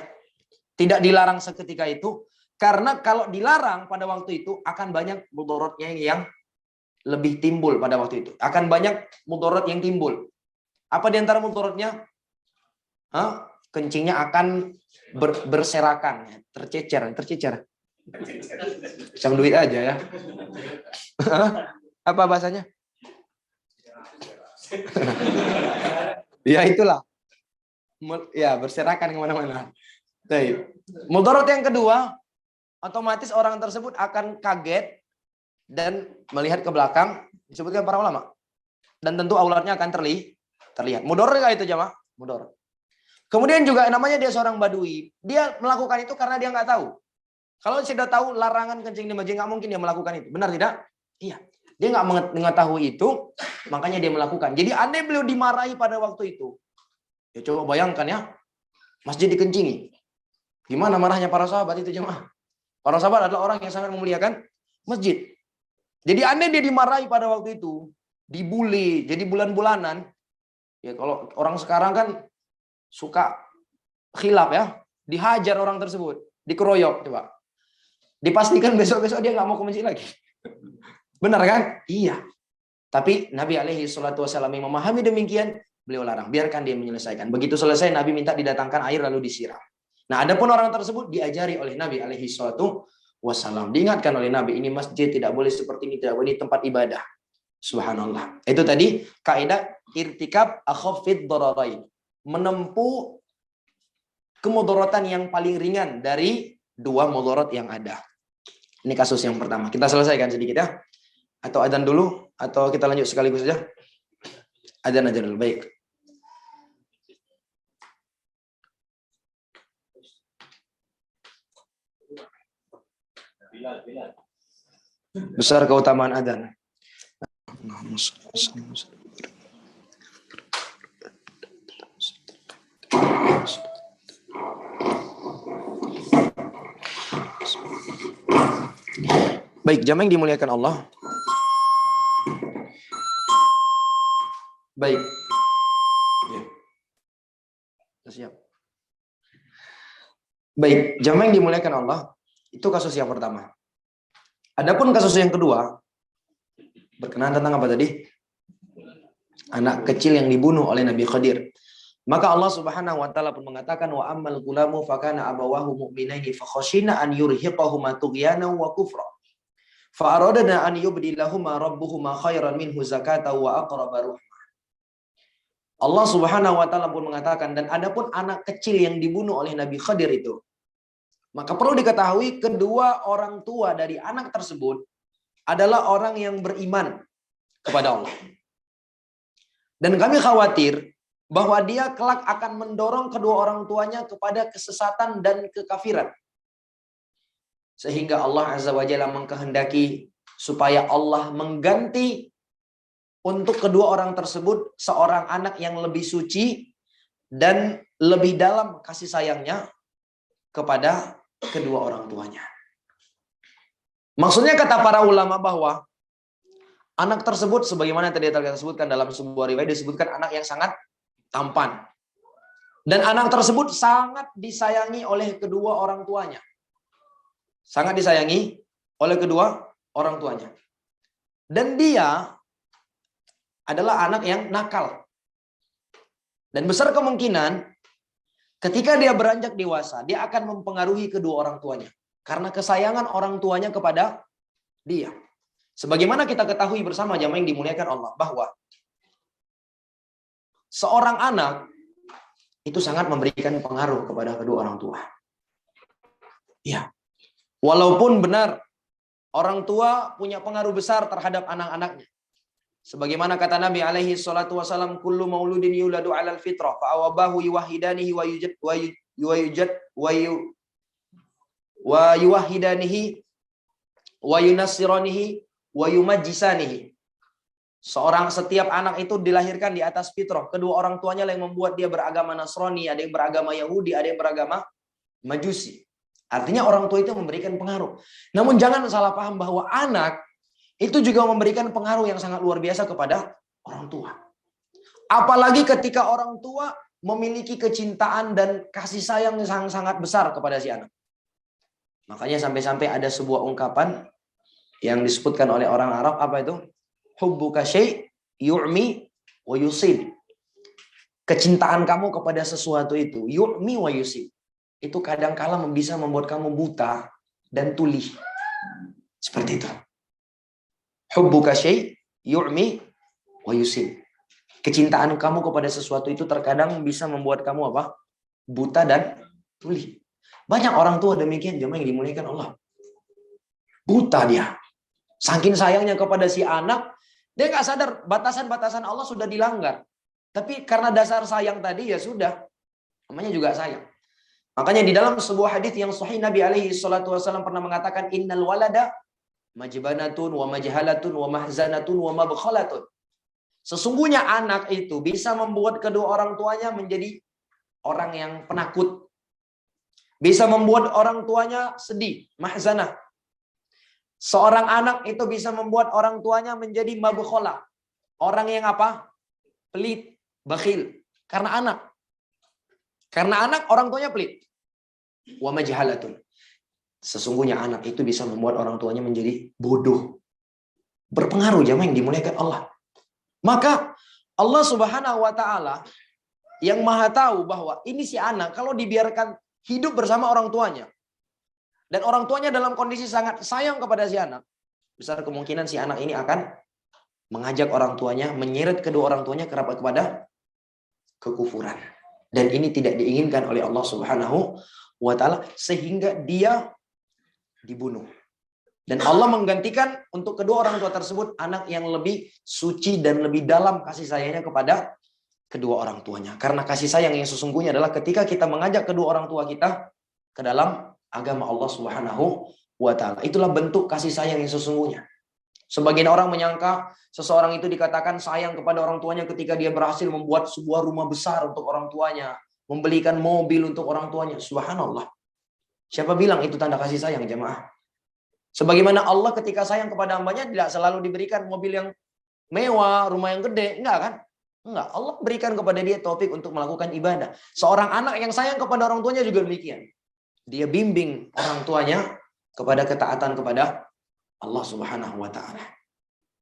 Tidak dilarang seketika itu, karena kalau dilarang pada waktu itu akan banyak mudaratnya yang lebih timbul pada waktu itu. Akan banyak mudarat yang timbul. Apa di antara mudaratnya? Kencingnya akan berserakan, tercecer. Cam duit aja ya. Apa bahasanya? Ya itulah. Ya, berserakan kemana-mana. Mudarat yang kedua, otomatis orang tersebut akan kaget dan melihat ke belakang, disebutkan para ulama. Dan tentu aulatnya akan terlihat. Mudarat nggak itu jamaah? Mudarat. Kemudian juga namanya dia seorang badui. Dia melakukan itu karena dia nggak tahu. Kalau sudah tahu larangan kencing di masjid, nggak mungkin dia melakukan itu. Benar tidak? Iya. Dia nggak mengetahui itu, makanya dia melakukan. Jadi andai beliau dimarahi pada waktu itu. Ya coba bayangkan ya, masjid dikencingi. Gimana marahnya para sahabat itu jemaah? Para sahabat adalah orang yang sangat memuliakan masjid. Jadi andai dia dimarahi pada waktu itu, dibully, jadi bulan-bulanan. Ya kalau orang sekarang kan suka khilaf ya, dihajar orang tersebut, dikeroyok coba. Dipastikan besok-besok dia nggak mau ke masjid lagi. Benar kan? Iya. Tapi Nabi alaihi salatu wasallam yang memahami demikian, beliau larang, biarkan dia menyelesaikan. Begitu selesai Nabi minta didatangkan air lalu disiram. Nah, adapun orang tersebut diajari oleh Nabi alaihi salatu wasallam, diingatkan oleh Nabi, ini masjid tidak boleh seperti ini, tidak boleh tempat ibadah. Subhanallah. Itu tadi kaidah irtikab akhafid dararain. Menempuh kemudaratan yang paling ringan dari dua mudarat yang ada. Ini kasus yang pertama. Kita selesaikan sedikit ya. Atau adzan dulu atau kita lanjut sekaligus saja? Adzan aja dulu. Baik. Besar keutamaan adzan. Baik, jamaah yang dimuliakan Allah. Baik. Ya. Siap. Baik, jamaah yang dimuliakan Allah, itu kasus yang pertama. Adapun kasus yang kedua, berkenaan tentang apa tadi? Anak kecil yang dibunuh oleh Nabi Khidir. Maka Allah Subhanahu wa taala pun mengatakan wa ammal gulamu fakana abawahu mu'minaini fakhashina an yurhiqahuma tughyana wa kufra. Fa aradna an yubdilahuma rabbuhuma khairan minhu zakata wa aqraba ruhma. Allah Subhanahu wa taala pun mengatakan, dan adapun anak kecil yang dibunuh oleh Nabi Khidir itu, maka perlu diketahui kedua orang tua dari anak tersebut adalah orang yang beriman kepada Allah. Dan kami khawatir bahwa dia kelak akan mendorong kedua orang tuanya kepada kesesatan dan kekafiran. Sehingga Allah Azza wa Jalla mengkehendaki supaya Allah mengganti untuk kedua orang tersebut seorang anak yang lebih suci dan lebih dalam kasih sayangnya kepada kedua orang tuanya. Maksudnya kata para ulama bahwa anak tersebut sebagaimana tadi kita sebutkan dalam sebuah riwayat disebutkan anak yang sangat tampan. Dan anak tersebut sangat disayangi oleh kedua orang tuanya. Sangat disayangi oleh kedua orang tuanya. Dan dia adalah anak yang nakal. Dan besar kemungkinan ketika dia beranjak dewasa, dia akan mempengaruhi kedua orang tuanya. Karena kesayangan orang tuanya kepada dia. Sebagaimana kita ketahui bersama jamaah yang dimuliakan Allah, bahwa seorang anak itu sangat memberikan pengaruh kepada kedua orang tua. Ya, walaupun benar orang tua punya pengaruh besar terhadap anak-anaknya. Sebagaimana kata Nabi alaihi salatu wasalam, kullu mauludin yuladu 'alal fitrah fa awabahu yuwahidanihi wa yuwahidanihi wa yunassiranihi wa yumajjisanihi. Setiap anak itu dilahirkan di atas fitrah. Kedua orang tuanya yang membuat dia beragama Nasrani, ada yang beragama Yahudi, ada yang beragama Majusi. Artinya orang tua itu memberikan pengaruh. Namun jangan salah paham bahwa anak itu juga memberikan pengaruh yang sangat luar biasa kepada orang tua. Apalagi ketika orang tua memiliki kecintaan dan kasih sayang yang sangat besar kepada si anak. Makanya sampai-sampai ada sebuah ungkapan yang disebutkan oleh orang Arab, apa itu? Hubbuka syai' yu'mi wa yusib. Kecintaan kamu kepada sesuatu itu, yu'mi wa yusib. Itu kadang-kala bisa membuat kamu buta dan tuli. Seperti itu. Hubbuka syai' yu'mi wa yusib. Kecintaan kamu kepada sesuatu itu terkadang bisa membuat kamu apa? Buta dan tuli. Banyak orang tua demikian, jemaah yang dimuliakan Allah. Buta dia. Saking sayangnya kepada si anak, dia nggak sadar batasan-batasan Allah sudah dilanggar. Tapi karena dasar sayang tadi ya sudah, namanya juga sayang. Makanya di dalam sebuah hadis yang sahih Nabi alaihi salatu wasallam pernah mengatakan innal walada majbanatun wa majhalatun wa mahzanatun wa mabkhalatun. Sesungguhnya anak itu bisa membuat kedua orang tuanya menjadi orang yang penakut. Bisa membuat orang tuanya sedih, mahzanah. Seorang anak itu bisa membuat orang tuanya menjadi mabkhala. Orang yang apa? Pelit, bakhil. Karena anak. Karena anak orang tuanya pelit. Wa majhalatun. Sesungguhnya anak itu bisa membuat orang tuanya menjadi bodoh. Berpengaruh jemaah yang dimuliakan Allah. Maka Allah Subhanahu wa taala yang Maha tahu bahwa ini si anak kalau dibiarkan hidup bersama orang tuanya dan orang tuanya dalam kondisi sangat sayang kepada si anak, besar kemungkinan si anak ini akan mengajak orang tuanya, menyeret kedua orang tuanya kepada kekufuran. Dan ini tidak diinginkan oleh Allah Subhanahu wa taala sehingga dia dibunuh. Dan Allah menggantikan untuk kedua orang tua tersebut anak yang lebih suci dan lebih dalam kasih sayangnya kepada kedua orang tuanya. Karena kasih sayang yang sesungguhnya adalah ketika kita mengajak kedua orang tua kita ke dalam agama Allah Subhanahu wa taala. Itulah bentuk kasih sayang yang sesungguhnya. Sebagian orang menyangka seseorang itu dikatakan sayang kepada orang tuanya ketika dia berhasil membuat sebuah rumah besar untuk orang tuanya, membelikan mobil untuk orang tuanya. Subhanallah. Siapa bilang itu tanda kasih sayang, jemaah? Sebagaimana Allah ketika sayang kepada hambanya tidak selalu diberikan mobil yang mewah, rumah yang gede, enggak kan? Enggak, Allah berikan kepada dia taufik untuk melakukan ibadah. Seorang anak yang sayang kepada orang tuanya juga demikian. Dia bimbing orang tuanya kepada ketaatan kepada Allah Subhanahu wa taala.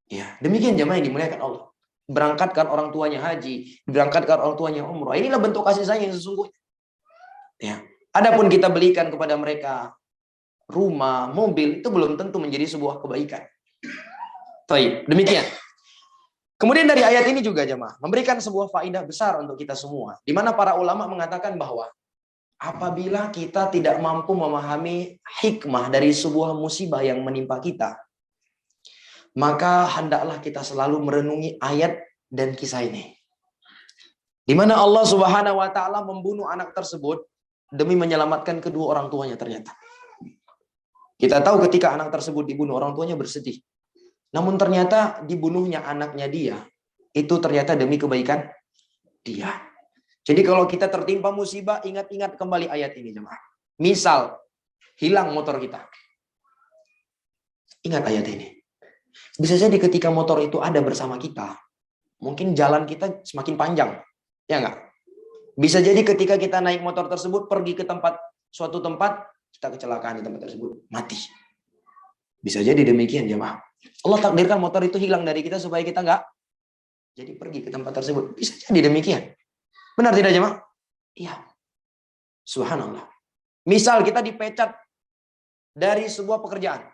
Ya, demikian jemaah yang dimuliakan Allah. Berangkatkan orang tuanya haji, berangkatkan orang tuanya umrah. Inilah bentuk kasih sayang yang sesungguhnya. Ya. Adapun kita belikan kepada mereka rumah, mobil, itu belum tentu menjadi sebuah kebaikan. Baik, demikian. Kemudian dari ayat ini juga jemaah memberikan sebuah faedah besar untuk kita semua, di mana para ulama mengatakan bahwa apabila kita tidak mampu memahami hikmah dari sebuah musibah yang menimpa kita, maka hendaklah kita selalu merenungi ayat dan kisah ini. Di mana Allah Subhanahu wa taala membunuh anak tersebut demi menyelamatkan kedua orang tuanya ternyata. Kita tahu ketika anak tersebut dibunuh, orang tuanya bersedih. Namun ternyata dibunuhnya anaknya dia, itu ternyata demi kebaikan dia. Jadi kalau kita tertimpa musibah, ingat-ingat kembali ayat ini jemaah. Misal, hilang motor kita. Ingat ayat ini. Bisa jadi ketika motor itu ada bersama kita, mungkin jalan kita semakin panjang. Ya enggak? Bisa jadi ketika kita naik motor tersebut, pergi ke suatu tempat, kita kecelakaan di tempat tersebut, mati. Bisa jadi demikian jemaah. Allah takdirkan motor itu hilang dari kita supaya kita enggak jadi pergi ke tempat tersebut. Bisa jadi demikian. Benar tidak jemaah? Iya. Subhanallah. Misal kita dipecat dari sebuah pekerjaan.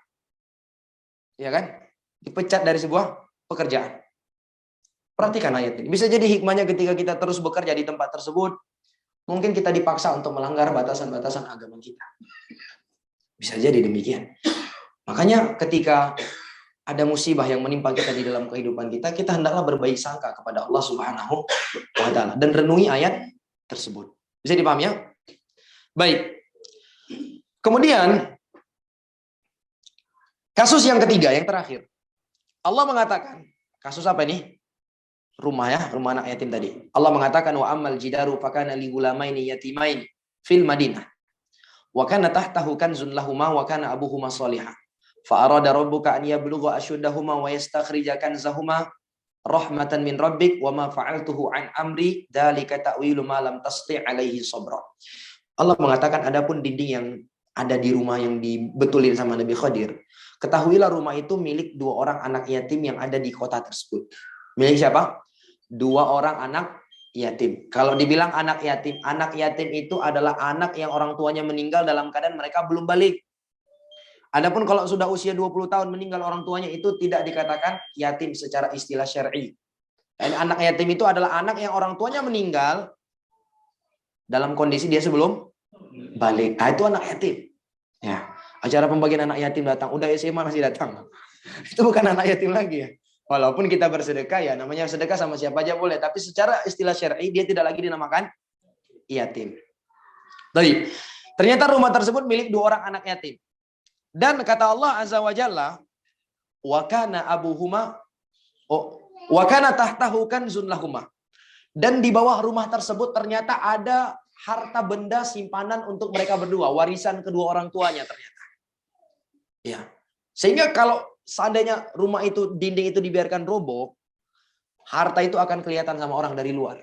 Ya kan? Dipecat dari sebuah pekerjaan. Perhatikan ayat ini. Bisa jadi hikmahnya ketika kita terus bekerja di tempat tersebut, mungkin kita dipaksa untuk melanggar batasan-batasan agama kita. Bisa jadi demikian. Makanya ketika ada musibah yang menimpa kita di dalam kehidupan kita, kita hendaklah berbaik sangka kepada Allah Subhanahu wa taala dan renungi ayat tersebut. Bisa dipahami ya? Baik. Kemudian kasus yang ketiga, yang terakhir. Allah mengatakan, kasus apa ini? Rumah ya, rumah anak yatim tadi. Allah mengatakan wa ammal jidaru fakana li gulamaini yatimaini fil Madinah. Wa kana tahtahu kanzun lahumā wa kana abuhuma shalihan. Fa arada rabbuka an yablugha ashuddahuma wa yastakhrija kanzahuma rahmatan min rabbik wa ma fa'altuhu an amri dzalika ta'wilu ma lam tasti' alaihi sabra. Allah mengatakan adapun dinding yang ada di rumah yang dibetulin sama Nabi Khadir, ketahuilah rumah itu milik 2 orang anak yatim yang ada di kota tersebut. Milik siapa? 2 orang anak yatim. Kalau dibilang anak yatim itu adalah anak yang orang tuanya meninggal dalam keadaan mereka belum balik. Adapun kalau sudah usia 20 tahun meninggal orang tuanya, itu tidak dikatakan yatim secara istilah syar'i. Dan anak yatim itu adalah anak yang orang tuanya meninggal dalam kondisi dia sebelum balik. Nah, itu anak yatim. Ya, acara pembagian anak yatim datang, udah SMA masih datang. Itu bukan anak yatim lagi ya. Walaupun kita bersedekah ya, namanya sedekah sama siapa aja boleh, tapi secara istilah syar'i dia tidak lagi dinamakan yatim. Baik. Ternyata rumah tersebut milik 2 orang anak yatim. Dan kata Allah Azza wa Jalla, wa kana abuhuma wa kana tahtahu kanzun lahumā. Dan di bawah rumah tersebut ternyata ada harta benda simpanan untuk mereka berdua, warisan kedua orang tuanya ternyata. Ya. Sehingga kalau seandainya rumah itu, dinding itu dibiarkan roboh, harta itu akan kelihatan sama orang dari luar.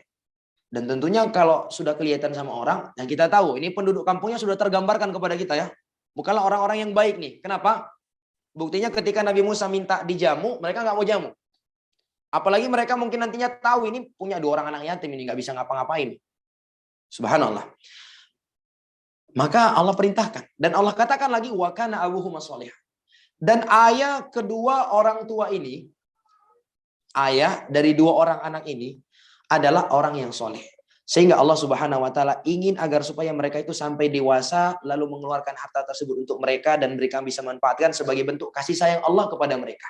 Dan tentunya kalau sudah kelihatan sama orang, yang kita tahu, ini penduduk kampungnya sudah tergambarkan kepada kita ya. Bukanlah orang-orang yang baik nih. Kenapa? Buktinya ketika Nabi Musa minta dijamu, mereka nggak mau jamu. Apalagi mereka mungkin nantinya tahu ini punya 2 orang anak yatim, ini nggak bisa ngapa-ngapain. Subhanallah. Maka Allah perintahkan. Dan Allah katakan lagi, wa kana abuhuma shalihan. Dan ayah kedua orang tua ini, ayah dari 2 orang anak ini adalah orang yang soleh. Sehingga Allah Subhanahu wa taala ingin agar supaya mereka itu sampai dewasa lalu mengeluarkan harta tersebut untuk mereka dan mereka bisa manfaatkan sebagai bentuk kasih sayang Allah kepada mereka.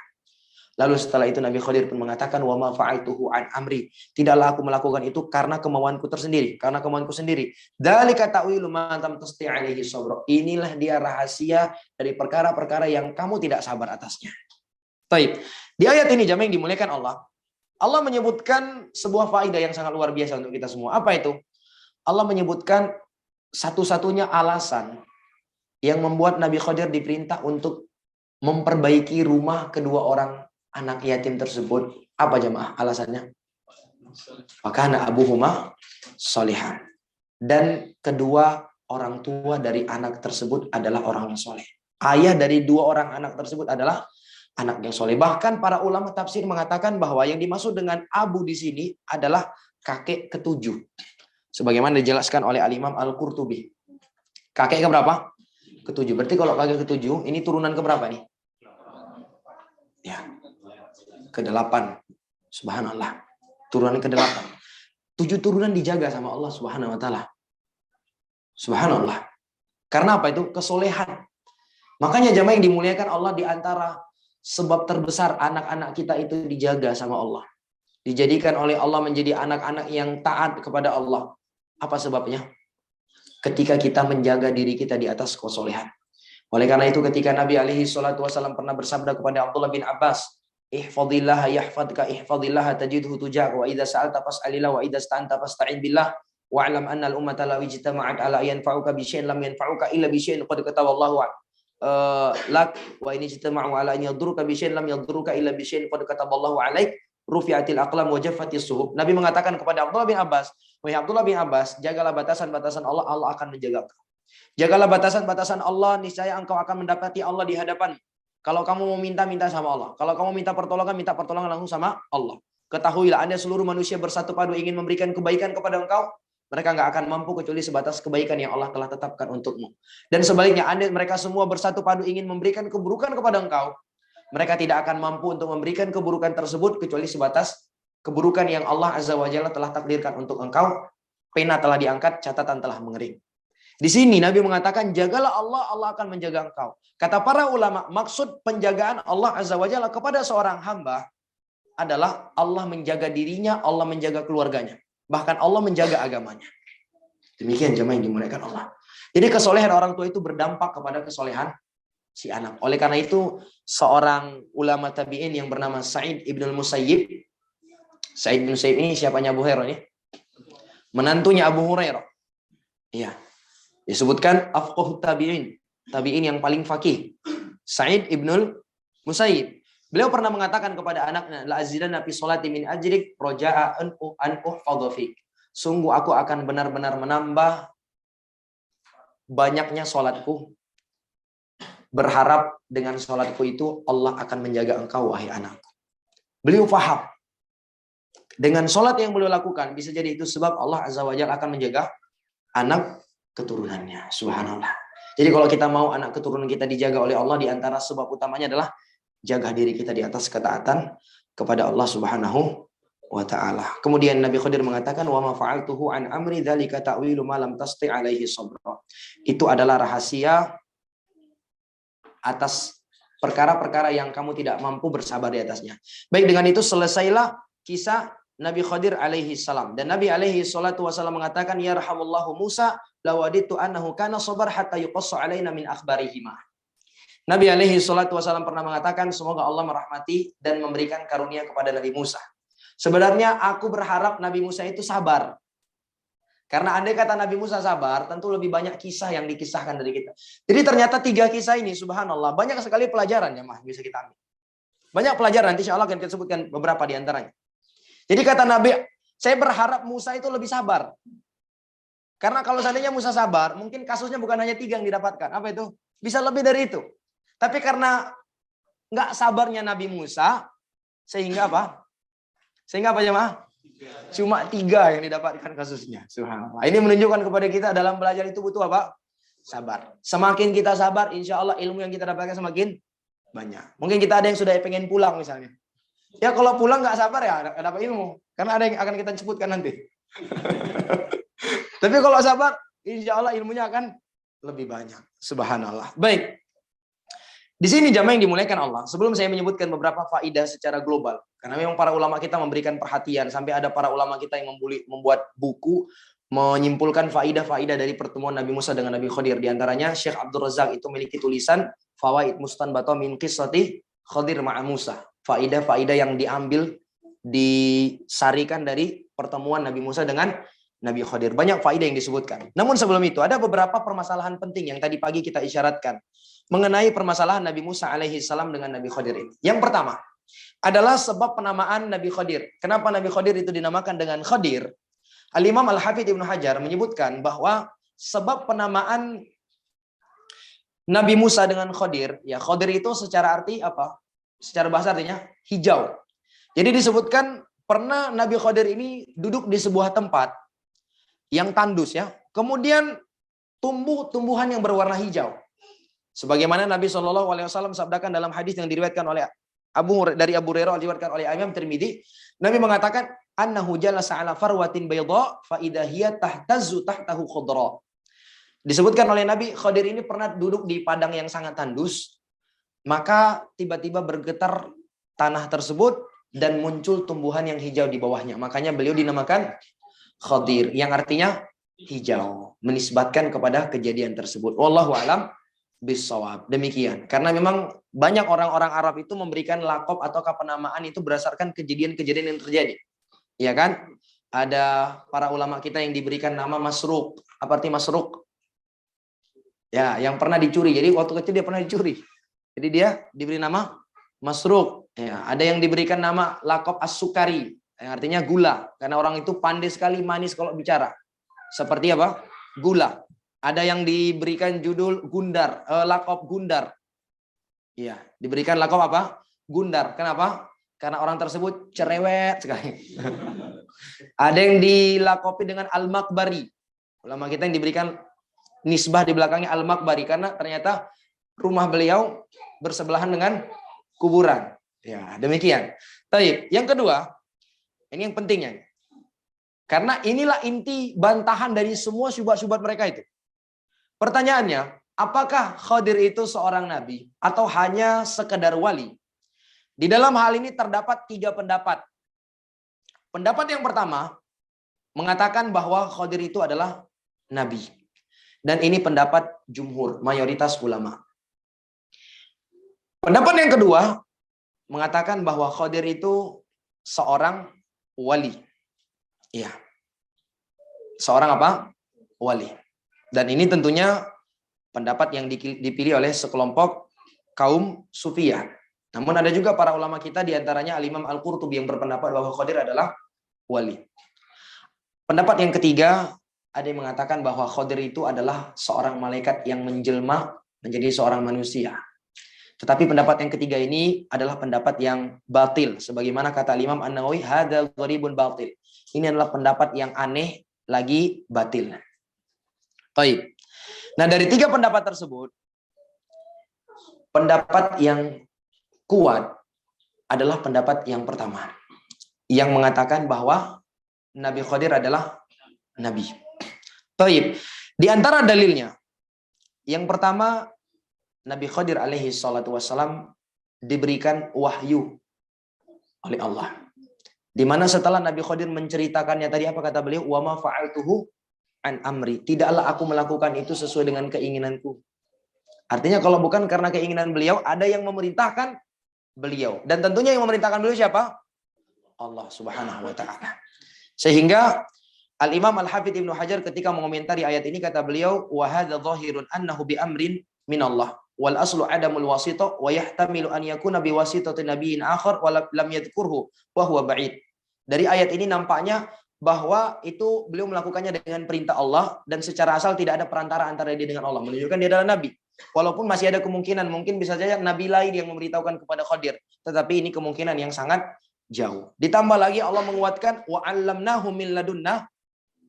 Lalu setelah itu Nabi Khadir pun mengatakan wa ma fa'altuhu an amri. Tidaklah aku melakukan itu karena kemauanku tersendiri, karena kemauanku sendiri. Dzalika ta'wilu ma lam tasti' alaihi sabra. Inilah dia rahasia dari perkara-perkara yang kamu tidak sabar atasnya. Baik. Di ayat ini jamaah yang dimuliakan Allah, Allah menyebutkan sebuah faedah yang sangat luar biasa untuk kita semua. Apa itu? Allah menyebutkan satu-satunya alasan yang membuat Nabi Khadir diperintah untuk memperbaiki rumah kedua orang anak yatim tersebut. Apa jemaah alasannya? Makana abuhuma shalihan. Dan kedua orang tua dari anak tersebut adalah orang yang soleh. Ayah dari 2 orang anak tersebut adalah anak yang soleh. Bahkan para ulama tafsir mengatakan bahwa yang dimaksud dengan abu di sini adalah kakek ke-7. Sebagaimana dijelaskan oleh Al-Imam Al-Qurtubi. Kakek ke berapa? Ke-7. Berarti kalau kakek ke-7, ini turunan ke berapa nih? Ya. Ke-8. Subhanallah. Turunan ke-8. 7 turunan dijaga sama Allah Subhanahu wa taala. Subhanallah. Karena apa itu? Kesolehan. Makanya jamaah yang dimuliakan Allah, di antara sebab terbesar anak-anak kita itu dijaga sama Allah. Dijadikan oleh Allah menjadi anak-anak yang taat kepada Allah. Apa sebabnya? Ketika kita menjaga diri kita di atas kesolehan. Oleh karena itu ketika Nabi alaihi salatu wasallam pernah bersabda kepada Abdullah bin Abbas, ihfadillah yahfadka ihfadillah tajidhu tujak wa idza sa'alta fas'alillah wa idza ista'anta fasta'in billah wa'lam anna al-ummata law ijtama'at ala yanfa'uka bi syai'in lam yanfa'uka illa bi syai'in qad kataballahu lak wa in ijtama'u ala an yadurruka bi syai'in lam yadurruka illa bi syai'in qad kataballahu alaik rufi'atil aqlam wa jaffatis suhub. Nabi mengatakan kepada Abdullah bin Abbas, wahai Abdullah bin Abbas, jagalah batasan-batasan Allah, Allah akan menjaga engkau. Jagalah batasan-batasan Allah, niscaya engkau akan mendapati Allah di hadapan. Kalau kamu mau minta sama Allah. Kalau kamu minta pertolongan langsung sama Allah. Ketahuilah, Anda seluruh manusia bersatu padu ingin memberikan kebaikan kepada engkau. Mereka nggak akan mampu kecuali sebatas kebaikan yang Allah telah tetapkan untukmu. Dan sebaliknya, mereka semua bersatu padu ingin memberikan keburukan kepada engkau. Mereka tidak akan mampu untuk memberikan keburukan tersebut kecuali sebatas keburukan yang Allah Azza wa Jalla telah takdirkan untuk engkau. Pena telah diangkat, catatan telah mengering. Di sini Nabi mengatakan, jagalah Allah, Allah akan menjaga engkau. Kata para ulama, maksud penjagaan Allah Azza wa Jalla kepada seorang hamba adalah Allah menjaga dirinya, Allah menjaga keluarganya. Bahkan Allah menjaga agamanya. Demikian jemaah yang dimuliakan Allah. Jadi kesolehan orang tua itu berdampak kepada kesolehan si anak. Oleh karena itu, seorang ulama tabi'in yang bernama Sa'id ibn al-Musayyib. Sa'id bin Musayyib ini siapanya Abu Hurairah? Menantunya Abu Hurairah. Iya. Disebutkan afqahu tabi'in. Tabi'in yang paling faqih. Sa'id ibnul Musayyib. Beliau pernah mengatakan kepada anaknya, la azidanna fi sholati min ajrik roja'a an uhfadha fik. Sungguh aku akan benar-benar menambah banyaknya sholatku. Berharap dengan sholatku itu Allah akan menjaga engkau, wahai anakku. Beliau faham. Dengan sholat yang beliau lakukan, bisa jadi itu sebab Allah Azza wa Jalla akan menjaga anak keturunannya. Subhanallah. Jadi kalau kita mau anak keturunan kita dijaga oleh Allah, di antara sebab utamanya adalah jaga diri kita di atas ketaatan kepada Allah Subhanahu wa ta'ala. Kemudian Nabi Khidir mengatakan, wa ma fa'altuhu an amri dzalika ta'wilu ma lam tasti' alaihi sabra. Itu adalah rahasia atas perkara-perkara yang kamu tidak mampu bersabar di atasnya. Baik, dengan itu selesailah kisah Nabi Khidir alaihi salam. Dan Nabi alaihi salatu wasallam mengatakan, yarhamullahu Musa lawaditu annahu kana sabar hatta yuqassa alaina min akhbarihima. Nabi alaihi salatu wasallam pernah mengatakan, semoga Allah merahmati dan memberikan karunia kepada Nabi Musa. Sebenarnya aku berharap Nabi Musa itu sabar. Karena andai kata Nabi Musa sabar, tentu lebih banyak kisah yang dikisahkan dari kita. Jadi ternyata 3 kisah ini, subhanallah, banyak sekali pelajaran ya, bisa kita ambil. Banyak pelajaran, nanti insya Allah akan kita sebutkan beberapa di antaranya. Jadi kata Nabi, saya berharap Musa itu lebih sabar. Karena kalau seandainya Musa sabar, mungkin kasusnya bukan hanya 3 yang didapatkan. Apa itu? Bisa lebih dari itu. Tapi karena nggak sabarnya Nabi Musa, sehingga apa? Sehingga apa jemaah? Cuma 3 yang didapatkan kasusnya. Subhanallah. Ini menunjukkan kepada kita dalam belajar itu butuh apa? Sabar. Semakin kita sabar, insya Allah ilmu yang kita dapatkan semakin banyak. Mungkin kita ada yang sudah pengen pulang misalnya. Ya kalau pulang nggak sabar ya nggak dapat ilmu. Karena ada yang akan kita sebutkan nanti. Tapi kalau sabar, insya Allah ilmunya akan lebih banyak. Subhanallah. Baik. Di sini jamaah yang dimuliakan Allah, sebelum saya menyebutkan beberapa faidah secara global, karena memang para ulama kita memberikan perhatian, sampai ada para ulama kita yang membuat buku, menyimpulkan faidah-faidah dari pertemuan Nabi Musa dengan Nabi Khidir. Di antaranya Syekh Abdul Razak itu memiliki tulisan Fawaid Mustanbata min Qissati Khidir ma'a Musa. Faidah-faidah yang diambil, disarikan dari pertemuan Nabi Musa dengan Nabi Khidir. Banyak faidah yang disebutkan. Namun sebelum itu, ada beberapa permasalahan penting yang tadi pagi kita isyaratkan mengenai permasalahan Nabi Musa alaihi salam dengan Nabi Khidir ini. Yang pertama adalah sebab penamaan Nabi Khidir. Kenapa Nabi Khidir itu dinamakan dengan Khidir? Al-Imam Al-Hafidz Ibnu Hajar menyebutkan bahwa sebab penamaan Nabi Musa dengan Khidir, ya Khidir itu secara arti apa? Secara bahasa artinya hijau. Jadi disebutkan pernah Nabi Khidir ini duduk di sebuah tempat yang tandus ya. Kemudian tumbuh tumbuhan yang berwarna hijau. Sebagaimana Nabi SAW sabdakan dalam hadis yang diriwayatkan oleh dari Abu Hurairah, diriwayatkan oleh Imam Tirmidzi, Nabi mengatakan annahu jalasa ala farwatin bayda fa idza hiya tahtazzu tahtahu khudra. Disebutkan oleh Nabi, Khidir ini pernah duduk di padang yang sangat tandus, maka tiba-tiba bergetar tanah tersebut dan muncul tumbuhan yang hijau di bawahnya. Makanya beliau dinamakan Khidir, yang artinya hijau, menisbatkan kepada kejadian tersebut. Wallahu a'lam bisawab. Demikian. Karena memang banyak orang-orang Arab itu memberikan lakop atau penamaan itu berdasarkan kejadian-kejadian yang terjadi. Ya kan? Ada para ulama kita yang diberikan nama Masruq. Apa arti Masruq? Ya, yang pernah dicuri. Jadi waktu kecil dia pernah dicuri. Jadi dia diberi nama Masruq. Ya, ada yang diberikan nama lakop As-Sukari, yang artinya gula. Karena orang itu pandai sekali manis kalau bicara. Seperti apa? Gula. Ada yang diberikan judul Gundar, lakop Gundar. Iya, diberikan lakop apa? Gundar. Kenapa? Karena orang tersebut cerewet sekali. Ada yang dilakopi dengan Al-Makbari. Ulama kita yang diberikan nisbah di belakangnya Al-Makbari karena ternyata rumah beliau bersebelahan dengan kuburan. Ya, demikian. Baik, yang kedua, ini yang pentingnya. Karena inilah inti bantahan dari semua syubhat-syubhat mereka itu. Pertanyaannya, apakah Khadir itu seorang nabi atau hanya sekedar wali? Di dalam hal ini terdapat 3 pendapat. Pendapat yang pertama mengatakan bahwa Khadir itu adalah nabi. Dan ini pendapat jumhur, mayoritas ulama. Pendapat yang kedua mengatakan bahwa Khadir itu seorang wali. Iya. Seorang apa? Wali. Dan ini tentunya pendapat yang dipilih oleh sekelompok kaum Sufiyah. Namun ada juga para ulama kita diantaranya Al-Imam Al-Qurtubi yang berpendapat bahwa Khadir adalah wali. Pendapat yang ketiga, ada yang mengatakan bahwa Khadir itu adalah seorang malaikat yang menjelma menjadi seorang manusia. Tetapi pendapat yang ketiga ini adalah pendapat yang batil. Sebagaimana kata Imam An-Nawawi, hadza gharibun batil. Ini adalah pendapat yang aneh lagi batil. Baik. Nah, dari 3 pendapat tersebut, pendapat yang kuat adalah pendapat yang pertama, yang mengatakan bahwa Nabi Khadir adalah nabi. Baik. Di antara dalilnya, yang pertama, Nabi Khadir alaihi salatu wassalam diberikan wahyu oleh Allah. Di mana setelah Nabi Khadir menceritakannya tadi, apa kata beliau? Wa ma fa'altuhu an amri. Tidaklah aku melakukan itu sesuai dengan keinginanku. Artinya kalau bukan karena keinginan beliau, ada yang memerintahkan beliau. Dan tentunya yang memerintahkan beliau siapa? Allah Subhanahu wa taala. Sehingga Al-Imam Al-Hafidz Ibnu Hajar ketika mengomentari ayat ini kata beliau, wa hadza dhahirun annahu bi amrin minallah wal aslu adamul wasita wa yahtamilu an yakuna bi wasitati nabiyyin akhar wa lam yadhkurhu wa huwa ba'id. Dari ayat ini nampaknya bahwa itu beliau melakukannya dengan perintah Allah dan secara asal tidak ada perantara antara dia dengan Allah, menunjukkan dia adalah nabi. Walaupun masih ada kemungkinan mungkin bisa saja nabi lain yang memberitahukan kepada Khadir, tetapi ini kemungkinan yang sangat jauh. Ditambah lagi Allah menguatkan wa 'allamnahu min ladunna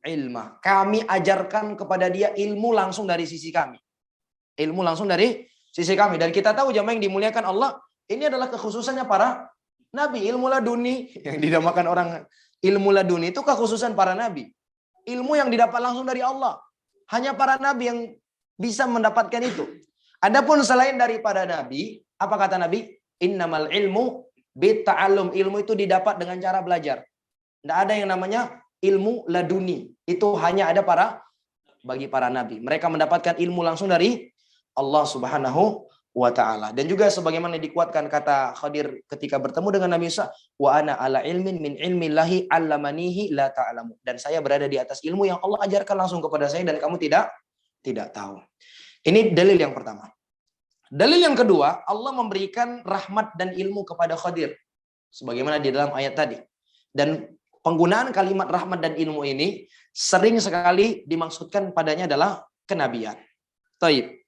ilma. Kami ajarkan kepada dia ilmu langsung dari sisi kami. Ilmu langsung dari sisi kami. Dan kita tahu jamaah yang dimuliakan Allah, ini adalah kekhususannya para nabi. Ilmu laduni yang dinamakan orang ilmu laduni itu kekhususan para nabi. Ilmu yang didapat langsung dari Allah. Hanya para nabi yang bisa mendapatkan itu. Adapun selain daripada nabi, apa kata Nabi? Innamal ilmu bitta'allum. Ilmu itu didapat dengan cara belajar. Tidak ada yang namanya ilmu laduni. Itu hanya ada bagi para nabi. Mereka mendapatkan ilmu langsung dari Allah Subhanahu wa taala. Dan juga sebagaimana dikuatkan kata Khadir ketika bertemu dengan Nabi Musa, wa ana ala ilmin min ilmillahi 'allamanihi la ta'lamu. Dan saya berada di atas ilmu yang Allah ajarkan langsung kepada saya dan kamu tidak tahu. Ini dalil yang pertama. Dalil yang kedua, Allah memberikan rahmat dan ilmu kepada Khadir sebagaimana di dalam ayat tadi. Dan penggunaan kalimat rahmat dan ilmu ini sering sekali dimaksudkan padanya adalah kenabian. Taib.